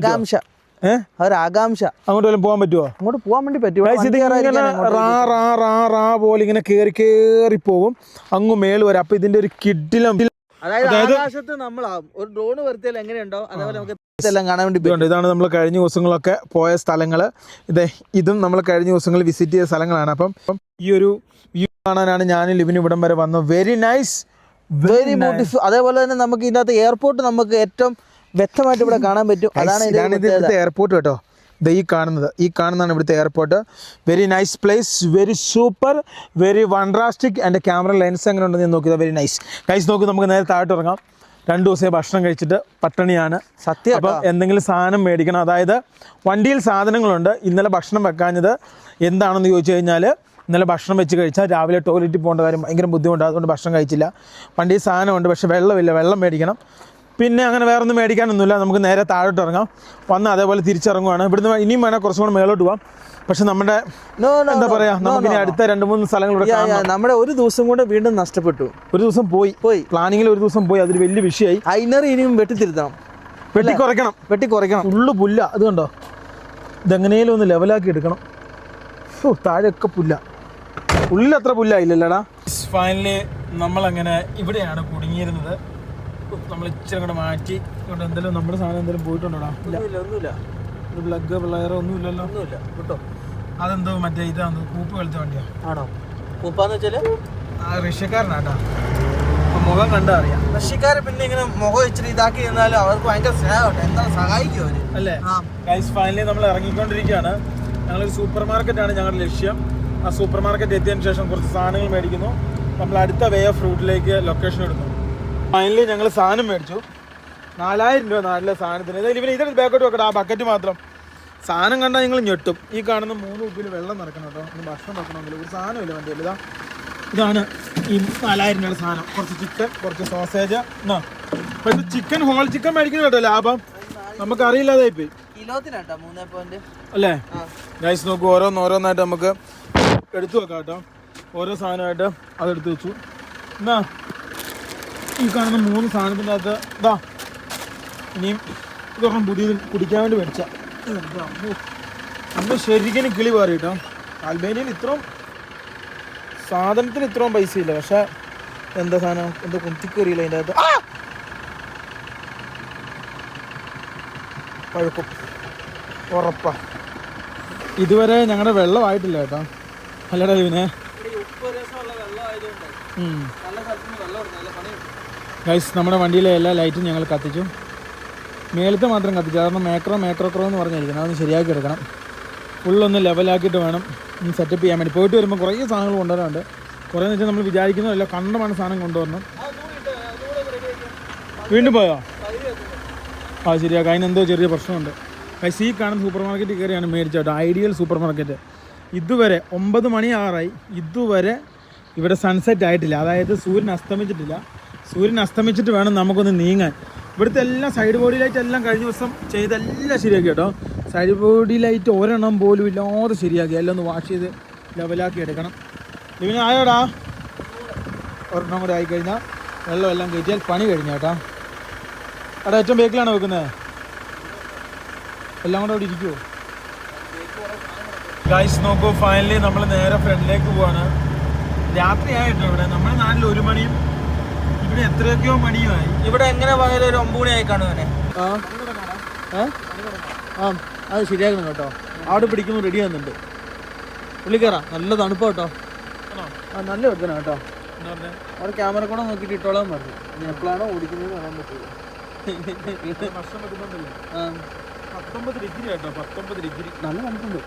[SPEAKER 1] ആകാംക്ഷ.
[SPEAKER 2] അങ്ങോട്ട് വല്ലതും പോകാൻ പറ്റുമോ?
[SPEAKER 1] അങ്ങോട്ട് പോകാൻ വേണ്ടി പറ്റുമോ?
[SPEAKER 2] പോലെ ഇങ്ങനെ കേറി പോകും അങ്ങ് മേള് വരെ. അപ്പൊ ഇതിന്റെ ഒരു കിടിലം
[SPEAKER 1] അതായത് ആകാശത്ത് നമ്മളാവും ഒരു ഡ്രോൺ വരുത്തിയാൽ എങ്ങനെയുണ്ടോ അതേപോലെ നമുക്ക് ഇതെല്ലാം കാണാൻ വേണ്ടി
[SPEAKER 2] ഇതുണ്ട്. ഇതാണ് നമ്മൾ കഴിഞ്ഞ ദിവസങ്ങളൊക്കെ പോയ സ്ഥലങ്ങൾ. ഇതും നമ്മൾ കഴിഞ്ഞ ദിവസങ്ങളിൽ വിസിറ്റ് ചെയ്ത സ്ഥലങ്ങളാണ്. അപ്പം ഈ ഒരു വ്യൂ കാണാനാണ് ഞാനും ലിവിനും ഇവിടം വരെ വന്നത്. Very nice,
[SPEAKER 1] very beautiful. അതേപോലെ തന്നെ നമുക്ക് ഇതിനകത്ത് എയർപോർട്ട് നമുക്ക് ഏറ്റവും വ്യക്തമായിട്ട് ഇവിടെ കാണാൻ പറ്റും. അതാണ്
[SPEAKER 2] ഇവിടുത്തെ എയർപോർട്ട് കേട്ടോ. ഈ കാണുന്നതാണ് ഇവിടുത്തെ airport. Very nice place, very super, very wonderastic. എൻ്റെ ക്യാമറ ലെൻസ് എങ്ങനെ ഉണ്ടെന്ന് ഞാൻ നോക്കിയത്. Very nice guys. നോക്കി നമുക്ക് നേരെ താഴോട്ട് ഇറങ്ങാം. 2 ദിവസമായി ഭക്ഷണം കഴിച്ചിട്ട് പട്ടിണിയാണ്.
[SPEAKER 1] സത്യം.
[SPEAKER 2] അപ്പം എന്തെങ്കിലും സാധനം മേടിക്കണം. അതായത് വണ്ടിയിൽ സാധനങ്ങളുണ്ട്. ഇന്നലെ ഭക്ഷണം വെക്കാഞ്ഞത് എന്താണെന്ന് ചോദിച്ചു കഴിഞ്ഞാൽ, ഇന്നലെ ഭക്ഷണം വെച്ച് കഴിച്ചാൽ രാവിലെ ടോയ്ലറ്റിൽ പോകേണ്ട കാര്യം ഭയങ്കര ബുദ്ധിമുട്ടാണ്. അതുകൊണ്ട് ഭക്ഷണം കഴിച്ചില്ല. വണ്ടിയിൽ സാധനമുണ്ട്, പക്ഷേ വെള്ളമില്ല. വെള്ളം മേടിക്കണം. പിന്നെ അങ്ങനെ വേറെ ഒന്നും മേടിക്കാനൊന്നുമില്ല. നമുക്ക് നേരെ താഴോട്ട് ഇറങ്ങാം. വന്ന് അതേപോലെ തിരിച്ചിറങ്ങുവാണ്. ഇവിടുന്ന് ഇനിയും വേണേൽ കുറച്ചും കൂടെ മേലോട്ട് പോകാം. പക്ഷെ നമ്മുടെ എന്താ പറയാ, നമുക്കിനി അടുത്ത 2-3 സ്ഥലങ്ങളിലൂടെ
[SPEAKER 1] നമ്മുടെ ഒരു ദിവസം കൂടെ വീണ്ടും നഷ്ടപ്പെട്ടു.
[SPEAKER 2] ഒരു ദിവസം പോയി പ്ലാനിങ്ങിൽ ഒരു ദിവസം പോയി. അതൊരു വലിയ വിഷയമായി.
[SPEAKER 1] ഐനറി ഇനിയും വെട്ടിത്തിരുത്തണം,
[SPEAKER 2] വെട്ടിക്കുറയ്ക്കണം. ഉള്ളു പുല്ല. അത് കണ്ടോ, ഇതെങ്ങനെയും ഒന്ന് ലെവലാക്കി എടുക്കണം. താഴെയൊക്കെ പുല്ല. ഉള്ളിലത്ര പുല്ലായില്ലല്ലേടാ. ഫൈനലി നമ്മളങ്ങനെ ഇവിടെയാണ് കുടുങ്ങിയിരുന്നത്. നമ്മൾ ഇച്ചിരി കൂടെ മാറ്റി കൊണ്ട് എന്തെങ്കിലും നമ്മുടെ സാധനം എന്തെങ്കിലും പോയിട്ടുണ്ടോടാ?
[SPEAKER 1] ഒന്നുമില്ല.
[SPEAKER 2] ഒരു പ്ലഗ് പിള്ളേരോ ഒന്നുമില്ലല്ലോ.
[SPEAKER 1] ഒന്നുമില്ല കേട്ടോ.
[SPEAKER 2] അതെന്തോ മറ്റേ ഇതാന്ന് കൂപ്പ് കളിച്ച വണ്ടിയാ.
[SPEAKER 1] ആണോ? കൂപ്പാന്ന് വെച്ചാല്
[SPEAKER 2] റഷ്യക്കാരനാട്ടാ. മുഖം കണ്ടാ അറിയാം.
[SPEAKER 1] റഷ്യക്കാര് പിന്നെ ഇങ്ങനെ മുഖം ഇച്ചിരി ഇതാക്കി നിന്നാലും അവർക്ക് ഭയങ്കര സ്നേഹം. എന്താ സഹായിക്കും അവര്
[SPEAKER 2] അല്ലേ? ഗൈസ് ഫൈനലി നമ്മൾ ഇറങ്ങിക്കൊണ്ടിരിക്കുകയാണ്. ഞങ്ങളൊരു സൂപ്പർ മാർക്കറ്റാണ് ഞങ്ങളുടെ ലക്ഷ്യം. ആ സൂപ്പർ മാർക്കറ്റ് എത്തിയതിന് ശേഷം കുറച്ച് സാധനങ്ങൾ മേടിക്കുന്നു. നമ്മൾ അടുത്ത വേ ഓഫ് റൂട്ടിലേക്ക് ലൊക്കേഷൻ എടുക്കുന്നു. ഫൈനലി ഞങ്ങൾ സാധനം മേടിച്ചു. 4000 രൂപ നാട്ടിലെ സാധനത്തിന്. ഇതിന് ബാക്കോട്ട് വെക്കട്ടെ. ആ ബക്കറ്റ് മാത്രം. സാധനം കണ്ടാൽ നിങ്ങൾ ഞെട്ടും. ഈ കാണുന്ന 3 ഉപ്പിൽ വെള്ളം നിറക്കണം കേട്ടോ. ഇനി ഭക്ഷണം വെക്കണമെങ്കിൽ ഒരു സാധനമില്ല വണ്ടിയിൽ. ഇതാണ് ഈ 4000 രൂപയുടെ സാധനം. കുറച്ച് ചിക്കൻ, കുറച്ച് സോസേജ്. പക്ഷേ ചിക്കൻ ഹോൾ ചിക്കൻ മേടിക്കുന്നത് കേട്ടോ ലാഭം. നമുക്കറിയില്ലാതായി പോയി.
[SPEAKER 1] കിലോത്തിനാട്ടോ 3
[SPEAKER 2] അല്ലേ? ഗൈസ് നോക്കൂ, ഓരോന്നായിട്ട് നമുക്ക് എടുത്തു വെക്കാം കേട്ടോ. ഓരോ സാധനമായിട്ട് അതെടുത്ത് വെച്ചു. എന്നാ ഈ കാണുന്ന 3 സാധനത്തിൻ്റെ അകത്ത് ഇനിയും ഇതൊരെണ്ണം പുതിയത് കുടിക്കാൻ വേണ്ടി മേടിച്ച. അന്ന് ശരിക്കും കിളി പാറി കേട്ടോ. അൽബേനിയയിൽ ഇത്രയും സാധനത്തിന് ഇത്രയും പൈസ ഇല്ല. പക്ഷെ എന്താ സാധനം, എന്താ കുത്തിക്കറിയില്ല അതിൻ്റെ അകത്ത്. പഴുക്കും ഉറപ്പാ. ഇതുവരെ ഞങ്ങളുടെ വെള്ളമായിട്ടില്ല കേട്ടോ. അല്ലടാ ഇവനെ. ഗൈസ് നമ്മുടെ വണ്ടിയിലെ എല്ലാ ലൈറ്റും ഞങ്ങൾ കത്തിച്ചു. മേലത്തെ മാത്രം കത്തിച്ചു. കാരണം മേക്രോ എന്ന് പറഞ്ഞിരിക്കണം. അതൊന്ന് ശരിയാക്കി എടുക്കണം. ഫുള്ളൊന്ന് ലെവലാക്കിയിട്ട് വേണം ഇനി സെറ്റപ്പ് ചെയ്യാൻ വേണ്ടി. പോയിട്ട് വരുമ്പോൾ കുറേ സാധനങ്ങൾ കൊണ്ടുവരാനുണ്ട്. കുറേ എന്ന് വെച്ചാൽ നമ്മൾ വിചാരിക്കുന്നതല്ല, കണ്ടമാണ് സാധനം കൊണ്ടുവരണം. വീണ്ടും പോയോ? ശരിയാക്കാം. അതിനെന്തോ ചെറിയ പ്രശ്നമുണ്ട്. ഗൈസ് ഈ കാണുന്ന സൂപ്പർ മാർക്കറ്റിൽ കയറിയാണ് മേടിച്ചോട്ടോ. Ideal super market. ഇതുവരെ 9 മണിയാറായി. ഇതുവരെ ഇവിടെ സൺസെറ്റ് ആയിട്ടില്ല. അതായത് സൂര്യൻ അസ്തമിച്ചിട്ടില്ല. സൂര്യൻ അസ്തമിച്ചിട്ട് വേണം നമുക്കൊന്ന് നീങ്ങാൻ. ഇവിടുത്തെ എല്ലാം സൈഡ് ബോഡി ലൈറ്റ് എല്ലാം കഴിഞ്ഞ ദിവസം ചെയ്തെല്ലാം ശരിയാക്കി കേട്ടോ. സൈഡ് ബോഡി ലൈറ്റ് ഒരെണ്ണം പോലും ഇല്ലാതെ ശരിയാക്കി. എല്ലാം ഒന്ന് വാഷ് ചെയ്ത് ലെവലാക്കി എടുക്കണം. ഇവന് ആയോടാ? ഒരെണ്ണം കൂടെ ആയിക്കഴിഞ്ഞാൽ വെള്ളം എല്ലാം കയറ്റിയാൽ പണി കഴിഞ്ഞു കേട്ടോ. അവിടെ ഏറ്റവും ബേക്കിലാണ് വെക്കുന്നത്. എല്ലാം കൂടെ അവിടെ ഇരിക്കുമോ? ഗൈസ് നോക്കൂ, ഫൈനലി നമ്മൾ നേരെ ഫ്രണ്ടിലേക്ക് പോവാണ്. രാത്രിയായിട്ടോ ഇവിടെ. നമ്മുടെ നാട്ടിൽ 1 മണിയും ഇവിടെ എത്രയൊക്കെയോ മണിയുമായി.
[SPEAKER 1] ഇവിടെ എങ്ങനെ പോയാലും ഒരു 9 മണിയായി കാണുവനെ. അത് ശരിയാക്കണം കേട്ടോ. അവിടെ പിടിക്കുമ്പോൾ റെഡി ആകുന്നുണ്ട്. പുള്ളിക്കറാ നല്ല തണുപ്പ് കേട്ടോ. നല്ല വെക്കണം കേട്ടോ. അവിടെ ക്യാമറ കൂടെ നോക്കിയിട്ട് ഇട്ടോളാൻ പറഞ്ഞു. ഇനി എപ്പോഴാണോ ഓടിക്കുന്നത് കാണാൻ പറ്റുള്ളൂ.
[SPEAKER 2] 19 ഡിഗ്രി കേട്ടോ. 19 ഡിഗ്രി നല്ല തണുപ്പുണ്ട്.